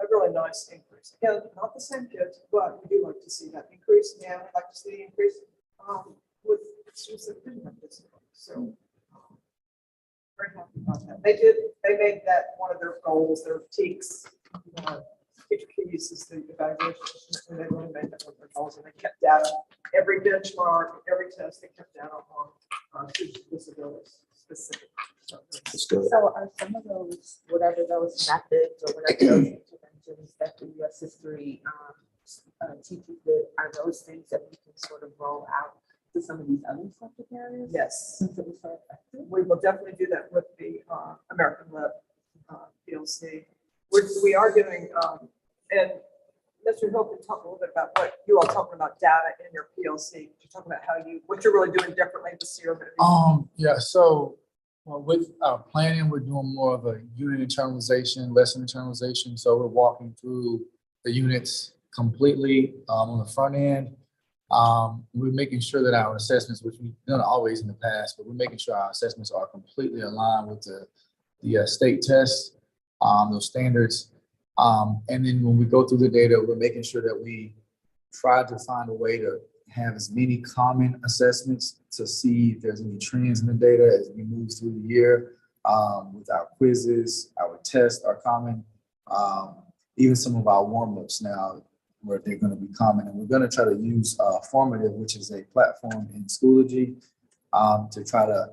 really nice increase. Again, not the same kids, but we do like to see that increase. And we'd like to see the increase with students that didn't have disabilities. So very happy about that. They made that one of their goals, their TEACs Teacher Key uses the evaluation, and they really made that one of their goals, and they kept data, every benchmark, every test, they kept data on student disabilities specific. Let's do it. So are some of those, whatever those methods or whatever those interventions that the US history teaches, that are those things that we can sort of roll out to some of these other subject areas? Yes, Since it was so effective? we will definitely do that with the American Lit PLC. We are doing, and Mr. Hill can talk a little bit about what you all talking about data in your PLC. You're talking about what you're really doing differently this year. Yeah, so with our planning, we're doing more of a unit internalization, lesson internalization. So we're walking through the units completely on the front end. We're making sure that our assessments, which we've done always in the past, but we're making sure our assessments are completely aligned with the state tests, those standards. And then when we go through the data, we're making sure that we try to find a way to have as many common assessments to see if there's any trends in the data as we move through the year. With our quizzes, our tests are common. Even some of our warm-ups now, where they're going to be common. And we're going to try to use Formative, which is a platform in Schoology, to try to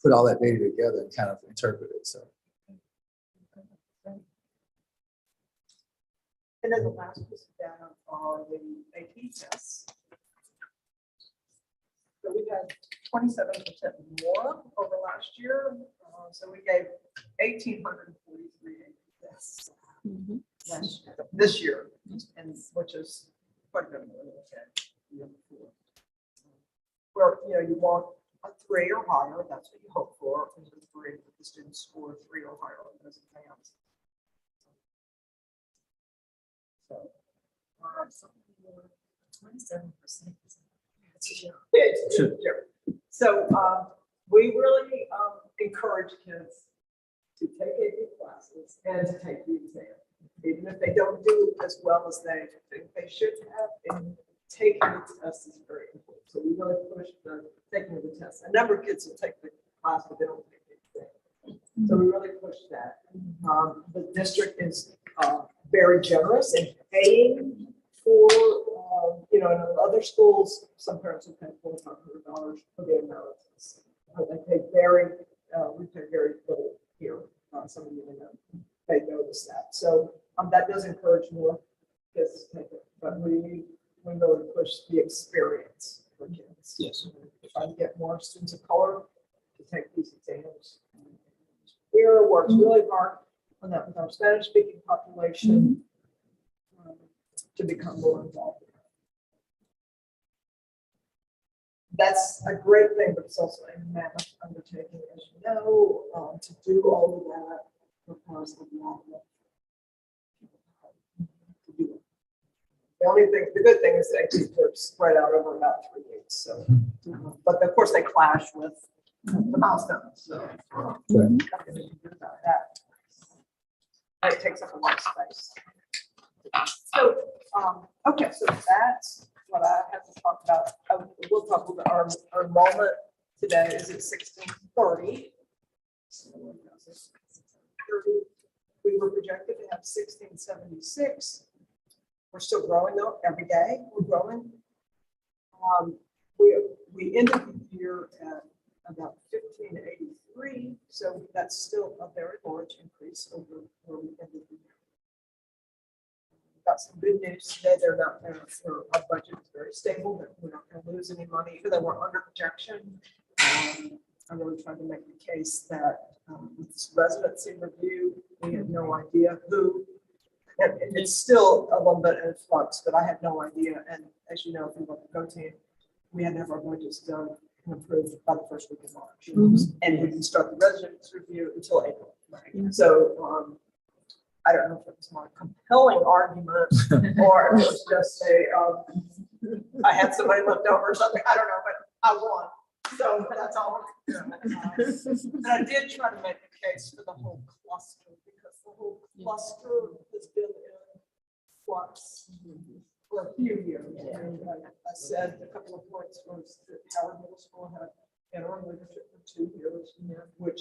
put all that data together and kind of interpret it. So. And then the last piece of data are the AP tests. So we had 27% more over last year. So we gave 1,843 AP tests this year, and which is quite a bit more than we had the year before. Where you want a 3 or higher, that's what you hope for. And the 3, the students score 3 or higher on those exams. So, 27%. So we really encourage kids to take AP classes and to take the exam. Even if they don't do as well as they think they should have, and taking the test is very important. So we really push the taking of the test. A number of kids will take the class, but they don't take the exam. So we really push that. The district is very generous in paying for, in other schools, some parents will pay $400-$500 for the analysis. They pay we pay very little here. Some of you may notice that. So that does encourage more kids to take it, but we really push the experience for kids. Yes. Try to get more students of color to take these exams. We worked really hard on that with our Spanish-speaking population to become more involved. That's a great thing, but it's also a mammoth undertaking, as you know, to do all of that requires a lot of to do it. The good thing is that they're spread out over about 3 weeks. So, but of course they clash with the milestones. So, nothing we can do about that. And it takes up a lot of space. So, okay, so that's what I have to talk about. We'll talk about our enrollment today is at 1630. We were projected to have 1676. We're still growing though, every day we're growing. We ended the year at about 1583, so that's still a very large increase over where we ended the year. Got some good news today. Our budget is very stable, that we're not going to lose any money, even though we're under projection. I'm really trying to make the case that with this residency review, we had no idea who, and it's still a little bit in flux, but I had no idea. And as you know, if you look at GoTeam, we had to have our budgets done and approved by the first week of March. And we didn't start the residency review until April. So I don't know if it was more compelling argument or it was just I had somebody left over or something. I don't know, but I won. So that's all. And I did try to make a case for the whole cluster because the whole cluster has been in flux for a few years. And I said a couple of points was that Howard Middle School had interim leadership for 2 years, which,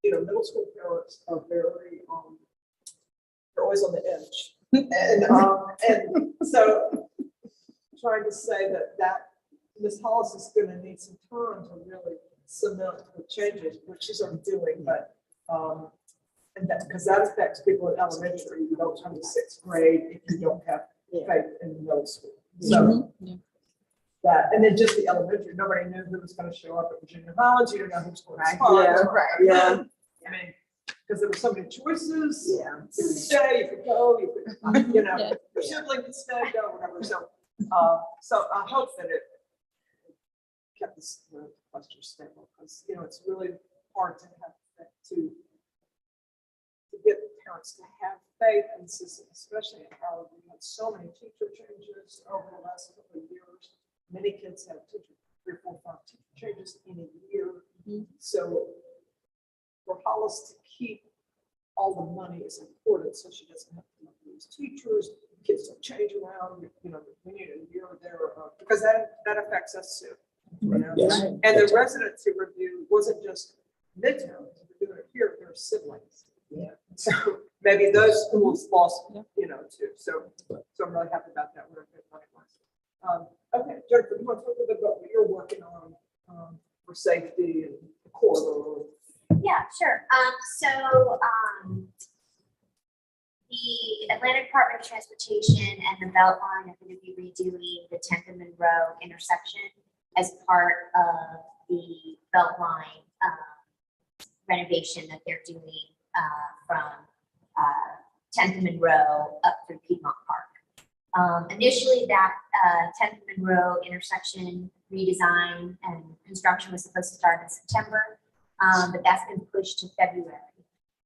middle school parents are very You're always on the edge. And so trying to say that Ms. Hollis is gonna need some time to really cement the changes, which she's already doing, but, and that, because that affects people in elementary, you don't come to sixth grade if you don't have faith in the middle school. So that, and then just the elementary, nobody knew who was gonna show up at junior college, you didn't know who was going to sponsor. Yeah. I mean, because there were so many choices. Yeah. You could stay, you could go, you could, you know, Yeah. your sibling could stay, go, whatever. So, so I hope that it kept this cluster stable, because, you know, it's really hard to have, to get parents to have faith in the system, especially in Howard. We had so many teacher changes over the last couple of years. Many kids have teacher, 3, 4, 5 teacher changes in a year. So for Hollis to keep all the money is important, so she doesn't have to lose teachers, kids don't change around, you know, we need a year there, because that affects us too. You know? Yes. And the residency review wasn't just Midtown, we're doing it here, there are siblings. Yeah. So maybe those schools lost, you know, too, so I'm really happy about that, we're a good money wise. Okay, Jennifer, you want to talk a little bit about what you're working on for safety and the corridor? Yeah, sure. The Atlanta Department of Transportation and the Beltline are going to be redoing the 10th and Monroe intersection as part of the Beltline renovation that they're doing from 10th and Monroe up through Piedmont Park. Initially, that 10th and Monroe intersection redesign and construction was supposed to start in September. But that's been pushed to February.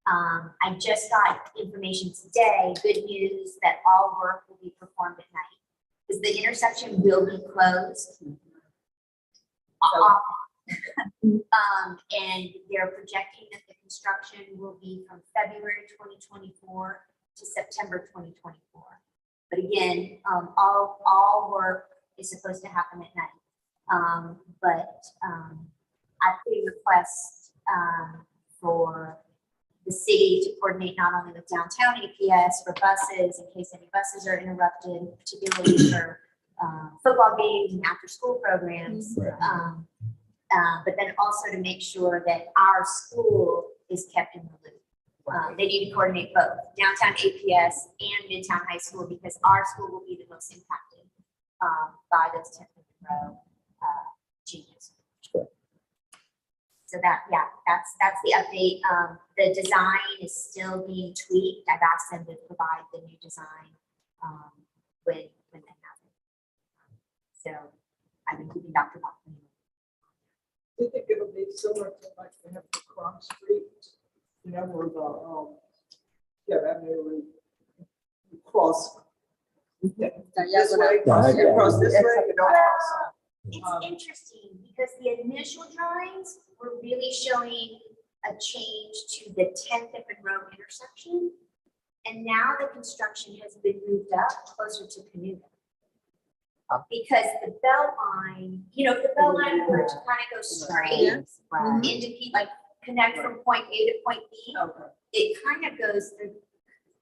I just got information today, good news, that all work will be performed at night. Because the intersection will be closed often. And they're projecting that the construction will be from February 2024 to September 2024. But again, all work is supposed to happen at night. I put a request for the city to coordinate not only with downtown APS for buses, in case any buses are interrupted, particularly for football games and after-school programs. But then also to make sure that our school is kept in the loop. They need to coordinate both downtown APS and Midtown High School, because our school will be the most impacted by those 10th and Monroe changes. So that's the update. The design is still being tweaked. I've asked them to provide the new design when that happens. So I've been keeping Dr. Buckley. Do you think it'll be similar to like we have the Cross Street, you know, where the avenue we cross this way, cross this way, you know? It's interesting because the initial drawings were really showing a change to the 10th and Monroe intersection. And now the construction has been moved up closer to Canoga. Because the belt line, you know, if the belt line were to kind of go straight into, like, connect from point A to point B, it kind of goes through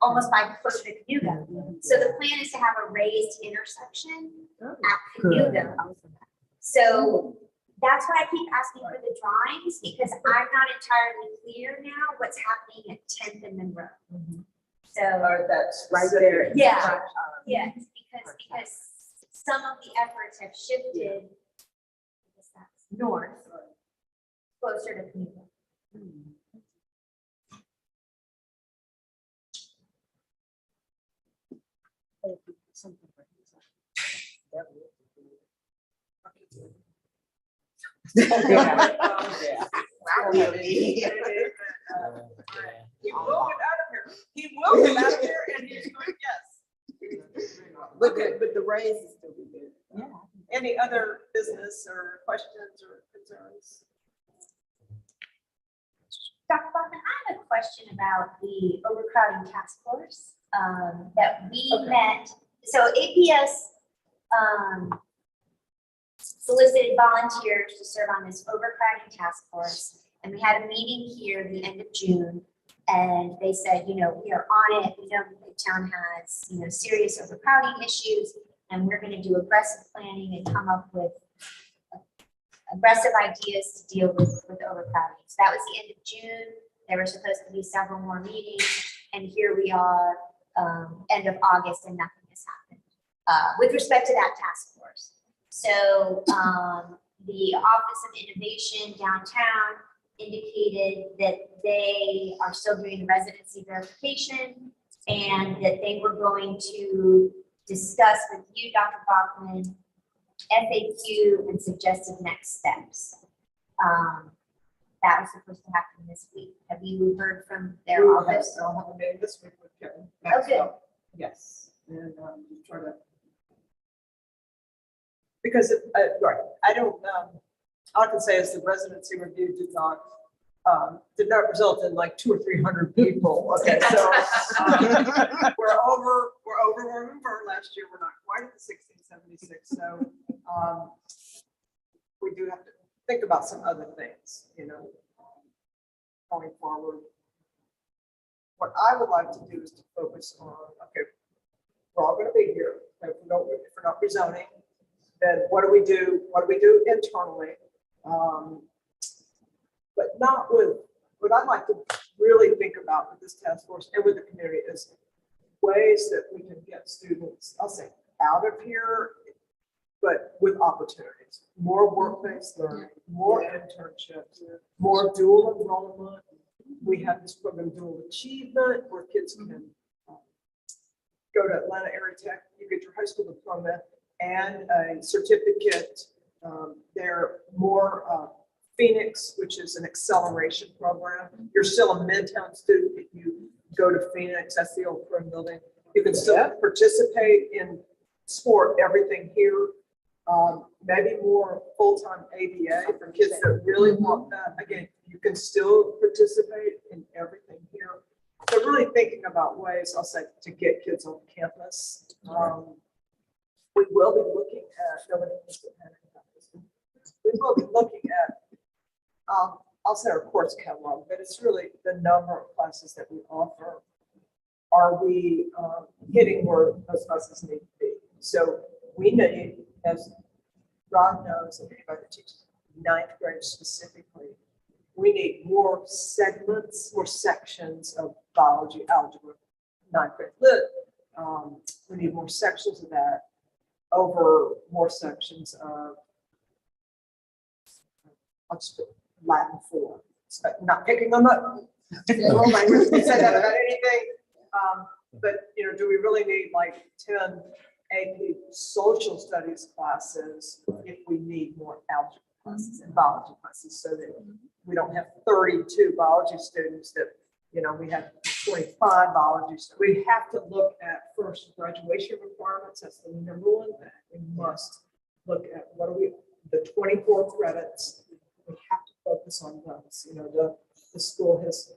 almost by closer to Canoga. So the plan is to have a raised intersection at Canoga. So that's why I keep asking for the drawings, because I'm not entirely clear now what's happening at 10th and Monroe. So That's Right there. yeah, yes, because some of the efforts have shifted, I guess that's north, closer to Canoga. He will get out of here. He will get out of here, and he's going, yes. But the raise is still be good. Yeah. Any other business or questions or concerns? Dr. Bachman, I have a question about the overcrowding task force that we met. So APS solicited volunteers to serve on this overcrowding task force. And we had a meeting here at the end of June And they said, you know, we are on it. We know the town has, you know, serious overcrowding issues, and we're going to do aggressive planning and come up with aggressive ideas to deal with overcrowding. So that was the end of June. There were supposed to be several more meetings, and here we are, end of August, and nothing has happened with respect to that task force. So the Office of Innovation downtown indicated that they are still doing the residency verification and that they were going to discuss with you, Dr. Bachman, FAQ and suggested next steps. That was supposed to happen this week. Have you heard from their office? I'll have a meeting this week with Kevin. Oh, good. Yes, and just try to. Because, right, I don't, all I can say is the residency review did not result in like 200 or 300 people. Okay, so we're over where we were last year. We're not quite at the 1676. So we do have to think about some other things, you know, going forward. What I would like to do is to focus on, okay, we're all going to be here. If we're not rezoning, then what do we do? What do we do internally? But not with, what I'd like to really think about with this task force and with the community is ways that we can get students, I'll say, out of here, but with opportunities, more work-based learning, more internships, more dual enrollment. We have this program, Dual Achievement, where kids can go to Atlanta Area Tech, you get your high school diploma and a certificate. They're more Phoenix, which is an acceleration program. You're still a Midtown student if you go to Phoenix. That's the old Prim building. You can still participate in sport, everything here. Maybe more full-time ABA for kids that really want that. Again, you can still participate in everything here. So really thinking about ways, I'll say, to get kids on campus. We will be looking at, we will be looking at, I'll say our course catalog, but it's really the number of classes that we offer. Are we hitting where those classes need to be? So we need, as Rod knows, and anybody that teaches ninth grade specifically, we need more segments, more sections of biology, algebra, ninth grade lit. We need more sections of that over more sections of Latin 4. So not picking them up. Language, we say that about anything. But you know, do we really need like 10 AP social studies classes if we need more algebra classes and biology classes, so that we don't have 32 biology students, that, you know, we have 25 biology students. We have to look at first graduation requirements. That's the number one thing. We must look at what are we, the 24 credits. We have to focus on those. You know, the school has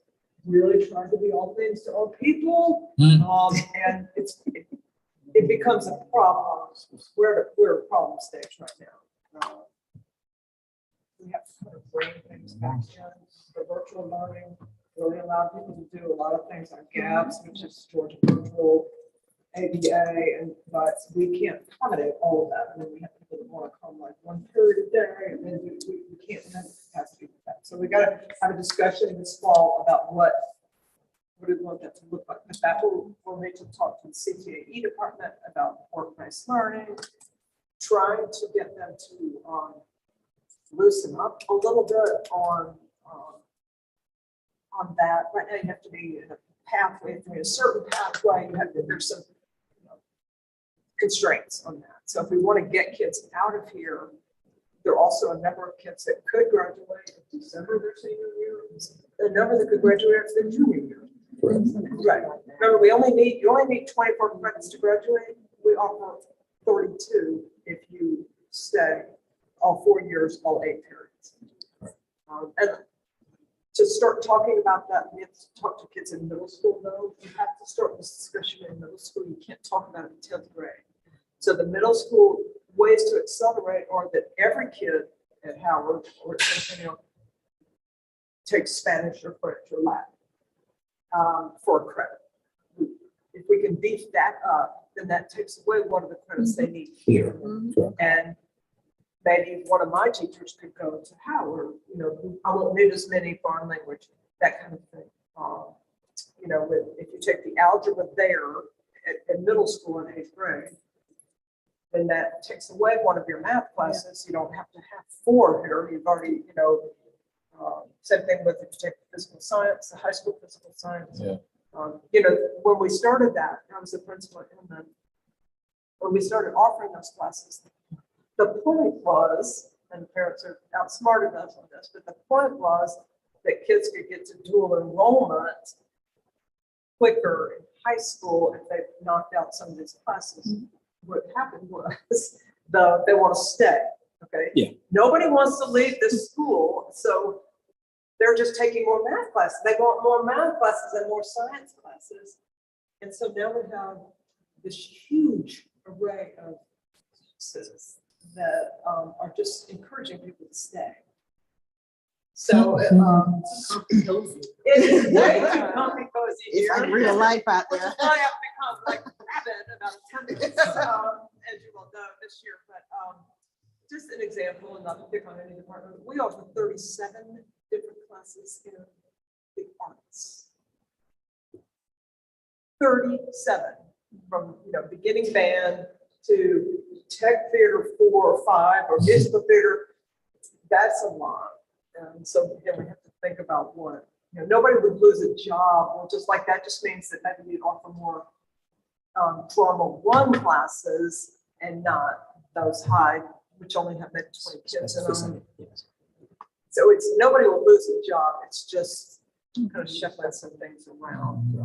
really tried to be all things to all people, and it becomes a problem. We're at a problem stage right now. We have to kind of bring things back in. The virtual learning really allowed people to do a lot of things on GABS, which is Georgia Virtual, ABA, but we can't accommodate all of that. I mean, we have people that want to come like 1 period a day, and then we can't have the capacity for that. So we got to have a discussion this fall about what do we want that to look like. But that we'll need to talk to the CTAE department about work-based learning, trying to get them to loosen up a little bit on that. Right now, you have to be in a pathway, a certain pathway. You have to, there's some constraints on that. So if we want to get kids out of here, there are also a number of kids that could graduate in December of their senior year, a number that could graduate after their junior year. Right. Remember, you only need 24 credits to graduate. We offer 32 if you stay all 4 years, all 8 periods. And to start talking about that, we have to talk to kids in middle school, though. You have to start this discussion in middle school. You can't talk about it in 10th grade. So the middle school ways to accelerate are that every kid at Howard or Centennial takes Spanish or French or Latin. for a credit. If we can beef that up, then that takes away one of the credits they need here. And maybe one of my teachers could go to Howard, you know, I won't need as many foreign language, that kind of thing. You know, if you take the algebra there at middle school in 8th grade, then that takes away one of your math classes. You don't have to have 4 here. You've already, you know, same thing with if you take physical science, the high school physical science. Yeah. You know, when we started that, I was the principal, and then when we started offering those classes, the point was, and the parents are outsmarted us on this, but the point was that kids could get to dual enrollment quicker in high school if they knocked out some of these classes. What happened was they want to stay. Okay. Yeah. Nobody wants to leave this school, so they're just taking more math classes. They want more math classes and more science classes. And so now we have this huge array of classes that are just encouraging people to stay. So it is way too comfy cozy It's here. like real life out Which there. is why I've become like rabid about attendance, as you will know this year. But just an example, and not to pick on any department, we offer 37 different classes in the arts. 37, from beginning band to tech theater 4 or 5 or musical theater. That's a lot. And so again, we have to think about what, nobody would lose a job. Well, just like that just means that maybe you'd offer more trauma 1 classes and not those high, which only have maybe 20 kids in them. So it's, nobody will lose a job. It's just kind of shuffling some things around.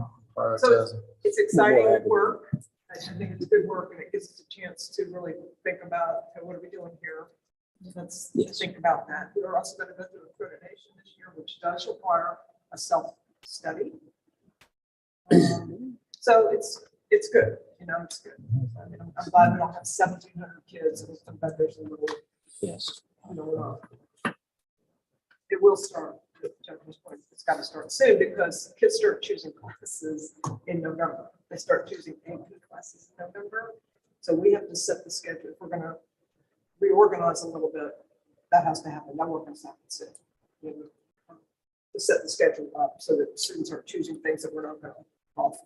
So it's exciting work. I think it's good work, and it gives us a chance to really think about, okay, what are we doing here? Let's think about that. We're also going to go through accreditation this year, which does require a self-study. So it's good. It's good. I mean, I'm glad we don't have 1,700 kids and some vendors in the little. Yes. It will start. It's got to start soon because kids start choosing classes in November. They start choosing AP classes in November. So we have to set the schedule. If we're going to reorganize a little bit, that has to happen. That work has to happen soon. To set the schedule up so that students are choosing things that we're not going to offer.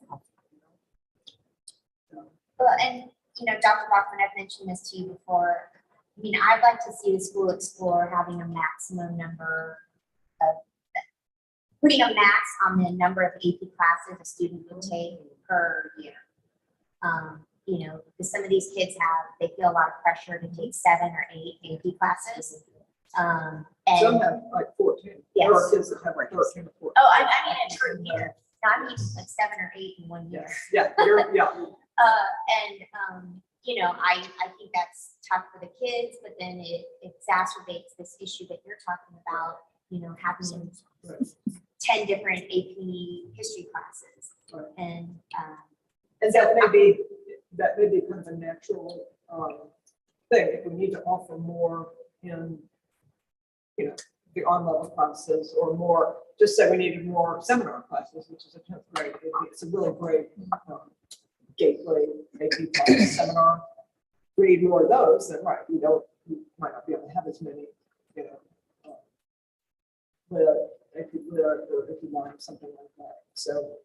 Well, and, Dr. Bachman, I've mentioned this to you before. I mean, I'd like to see the school explore having a maximum number of, putting a max on the number of AP classes a student would take per year. Because some of these kids they feel a lot of pressure to take 7 or 8 AP classes. Some And, have like 14. Yes. There are kids that have like 13 or 14. oh, I mean, a true year, not even like 7 or 8 in one year. Yeah, I think that's tough for the kids, but then it exacerbates this issue that you're talking about, having 10 different AP history classes. Right. And, And that may be kind of a natural thing. If we need to offer more in, the on-level classes or more, just say we needed more seminar classes, which is a 10th grade. It's a really great gateway AP class seminar. We need more of those, then right, we might not be able to have as many, if you want something like that. So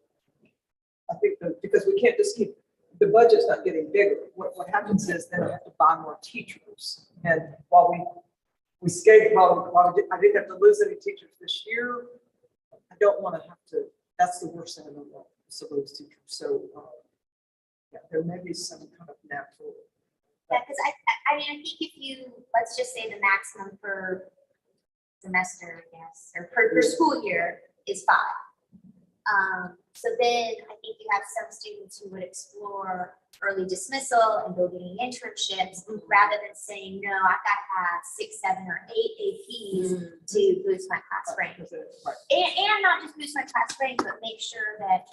I think that because we can't just keep, the budget's not getting bigger. What happens is then we have to buy more teachers. And while we skated, I didn't have to lose any teachers this year. I don't want to have to, that's the worst thing in the world, to lose teachers. So there may be some kind of natural. yeah, because I think if let's just say the maximum per semester, I guess, or per school year is 5. So then I think you have some students who would explore early dismissal and go getting internships rather than saying, no, I've got to have 6, 7, or 8 APs to boost my class rank. Right. And not just boost my class rank, but make sure that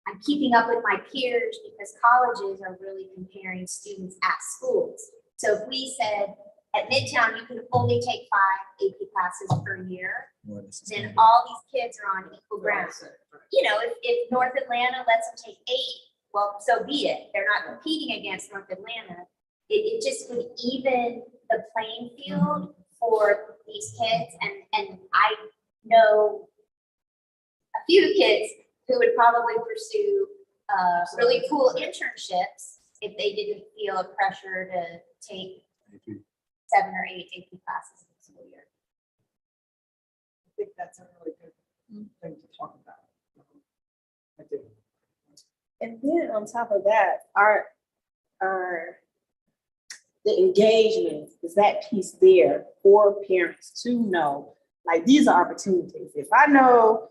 I'm keeping up with my peers, because colleges are really comparing students at schools. So if we said at Midtown, you can only take 5 AP classes per year, then all these kids are on equal ground. You know, if North Atlanta lets them take 8, well, so be it. They're not competing against North Atlanta. It just would even the playing field for these kids. And I know a few kids who would probably pursue really cool internships if they didn't feel a pressure to take 7 or 8 AP classes in the school year. I think that's a really good thing to talk about. I do. And then on top of that, our the engagement is that piece there for parents to know, like, these are opportunities. If I know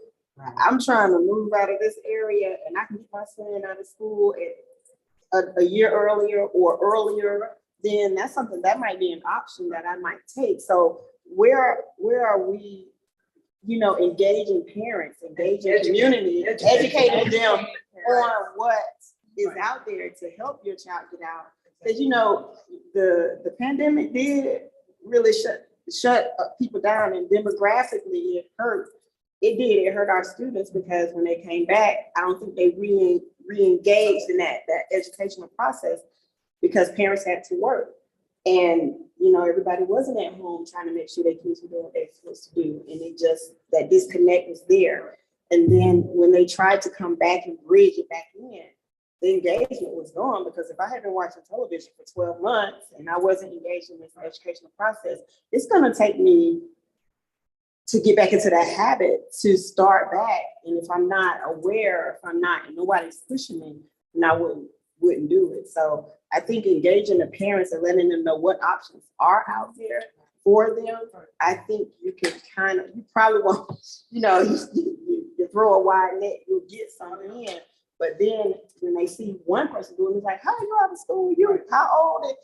I'm trying to move out of this area and I can get my son out of school at a year earlier or earlier, then that's something that might be an option that I might take. So where are we, you know, engaging parents, engaging community, educating them on what is out there to help your child get out? Because, you know, the pandemic did really shut people down, and demographically it hurt. It hurt our students, because when they came back, I don't think they re-engaged in that educational process, because parents had to work. And, you know, everybody wasn't at home trying to make sure their kids were doing what they were supposed to do. And it just, that disconnect was there. And then when they tried to come back and bridge it back in, the engagement was gone, because if I had been watching television for 12 months and I wasn't engaged in this educational process, it's going to take me to get back into that habit to start back. And if I'm not aware, if I'm not, and nobody's pushing me, then I wouldn't do it. So I think engaging the parents and letting them know what options are out there for them, I think you can kind of, you probably won't, you know, you throw a wide net, you'll get something in. But then when they see one person doing it, it's like, how are you out of school? How old? And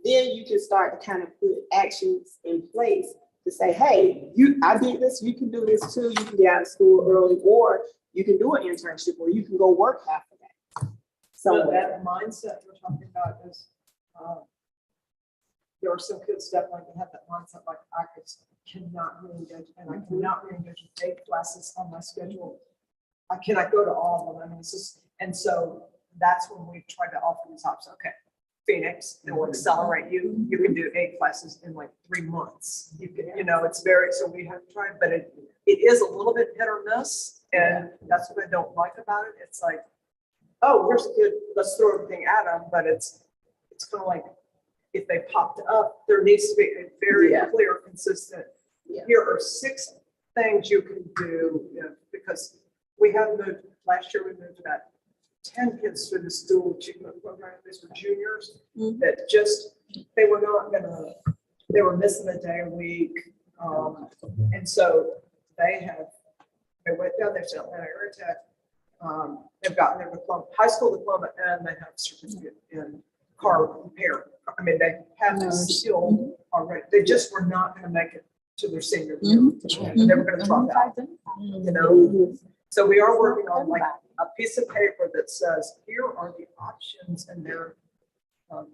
then you can start to kind of put actions in place to say, hey, I did this, you can do this too. You can get out of school early, or you can do an internship, or you can go work half of that. So that mindset we're talking about is, there are some kids definitely that have that mindset, like I cannot re-engage, and I cannot re-engage with 8 classes on my schedule. I cannot go to all of them. I mean, it's just, and so that's when we try to offer these options. Okay, Phoenix, it will accelerate you. You can do 8 classes in like 3 months. You can, you know, it's very, so we have tried, but it is a little bit hit or miss. And that's what I don't like about it. It's like, oh, here's a kid, let's throw everything at them. But it's kind of like, if they popped up, there needs to be a very clear, consistent, here are 6 things you can do, you know, because we have moved, last year we moved about 10 kids through the school achievement program. These were juniors that just, they were not gonna, they were missing a day a week. And so they went down there to Atlanta Area Tech. They've gotten their diploma, high school diploma, and they have a certificate in car repair. I mean, they have this skill already. They just were not gonna make it to their senior year. They were gonna drop out, you know? So we are working on like a piece of paper that says, here are the options, and they're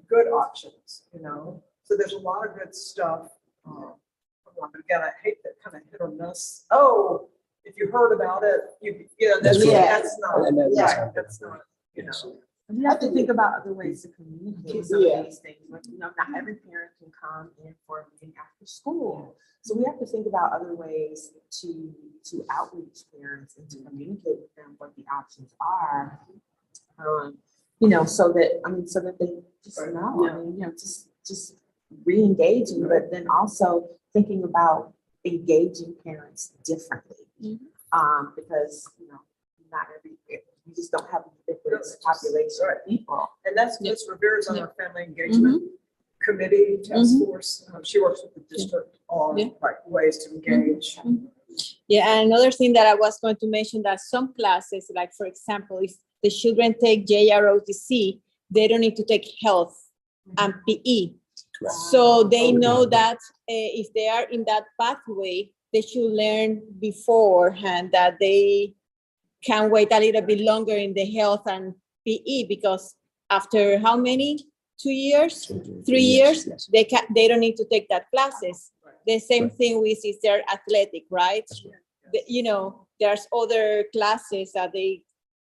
good options, you know? So there's a lot of good stuff. But again, I hate that kind of hit or miss. Oh, if you heard about it, you know, that's not, that's not, you know. You have to think about other ways to communicate some of these things. Like, you know, not every parent can come in for a meeting after school. So we have to think about other ways to outreach parents and to communicate with them what the options are. You know, so that they just know. I mean, you know, just re-engaging, but then also thinking about engaging parents differently. Because, you know, not every, we just don't have a different population of people. And that's Ms. Rivera's on our family engagement committee task force. She works with the district on like ways to engage. Yeah, and another thing that I was going to mention, that some classes, like for example, if the children take JROTC, they don't need to take health and PE. So they know that if they are in that pathway, they should learn beforehand that they can wait a little bit longer in the health and PE, because after how many? 2 years, 3 years, they don't need to take that classes. The same thing with if they're athletic, right? You know, there's other classes that they,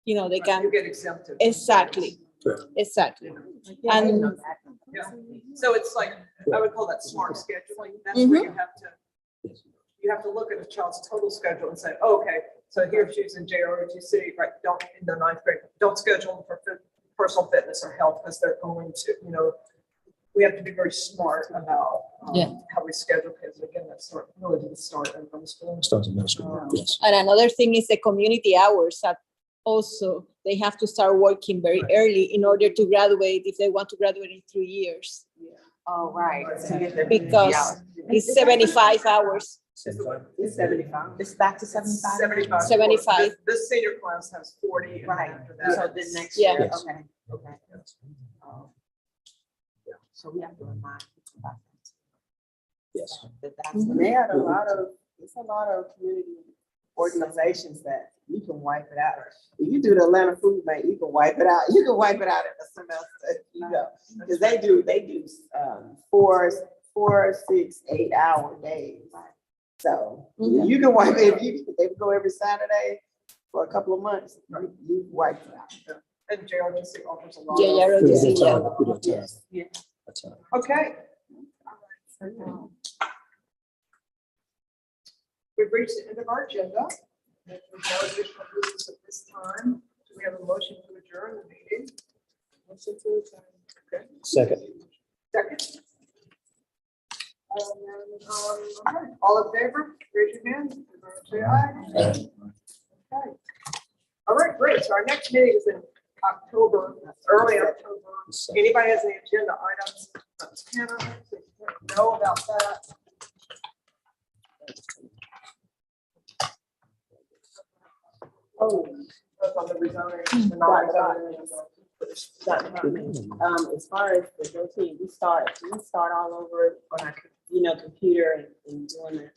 you know, they can, You get exempted. exactly, exactly. And Yeah. So it's like, I would call that smart scheduling. That's where you have to look at a child's total schedule and say, oh, okay, so here she's in JROTC, right, don't, in the ninth grade, don't schedule them for personal fitness or health because they're going to, you know, we have to be very smart about how we schedule kids. Again, that's really the start of middle school. Starts in middle school, yes. And another thing is the community hours that also they have to start working very early in order to graduate if they want to graduate in 3 years. Oh, right. Because it's 75 hours. It's 75. It's back to 75. 75. 75. This senior class has 40. and Right. after that, So then next Yeah. year, Yes. okay, okay. So we have to remind people about that. Yes. They had a lot of, it's a lot of community organizations that you can wipe it out. If you do the Atlanta Food Bank, you can wipe it out. You can wipe it out in a semester, you know, because they do 4, 6, 8 hour days. So you can wipe it, if you go every Saturday for a couple of months, you wipe it out. And JROTC offers a lot. Yeah, yeah, of- We do yeah. time, we do time. Yeah. That's time. Okay. We've reached the end of our agenda. If there's no additional business at this time, do we have a motion to adjourn the meeting? Motion to adjourn. Okay. Second. Second. Okay. All in favor, raise your hand. Say aye. Okay. All right, great. So our next meeting is in October, early October. Anybody has any agenda items? Hannah, know about that? Oh, that's on the rezoning, the non-rezoning. As far as the go team, we start all over on our, computer and doing it.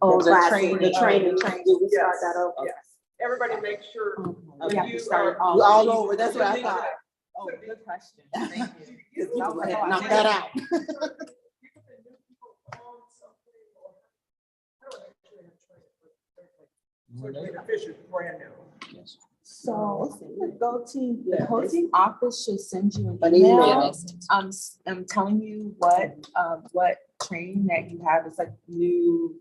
The training. We start that over. Yes. Everybody make sure. We have to you start are- all over. That's what I thought. Oh, good question. Thank you. Knock that out. Fish is brand new. Yes. So the Go Team office should send you An an email. email. I'm telling you what training that you have is like new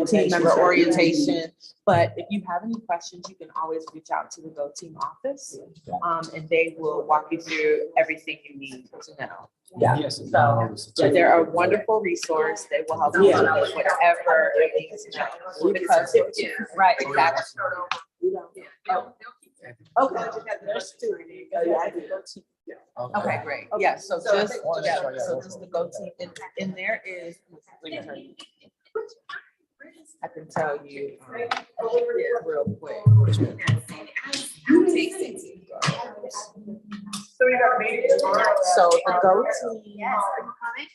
team member orientation. But if you have any questions, you can always reach out to the Go Team office. And they will walk you through everything you need to know. Yes. So they're a wonderful resource. They will help you with whatever you need to know. Because, right, exactly. Okay. Okay, great. Yeah, so just the Go Team in there is, I can tell you real quick. So you got meeting tomorrow. So the Go Team. Yes, comment?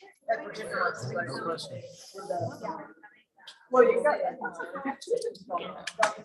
Well, you got.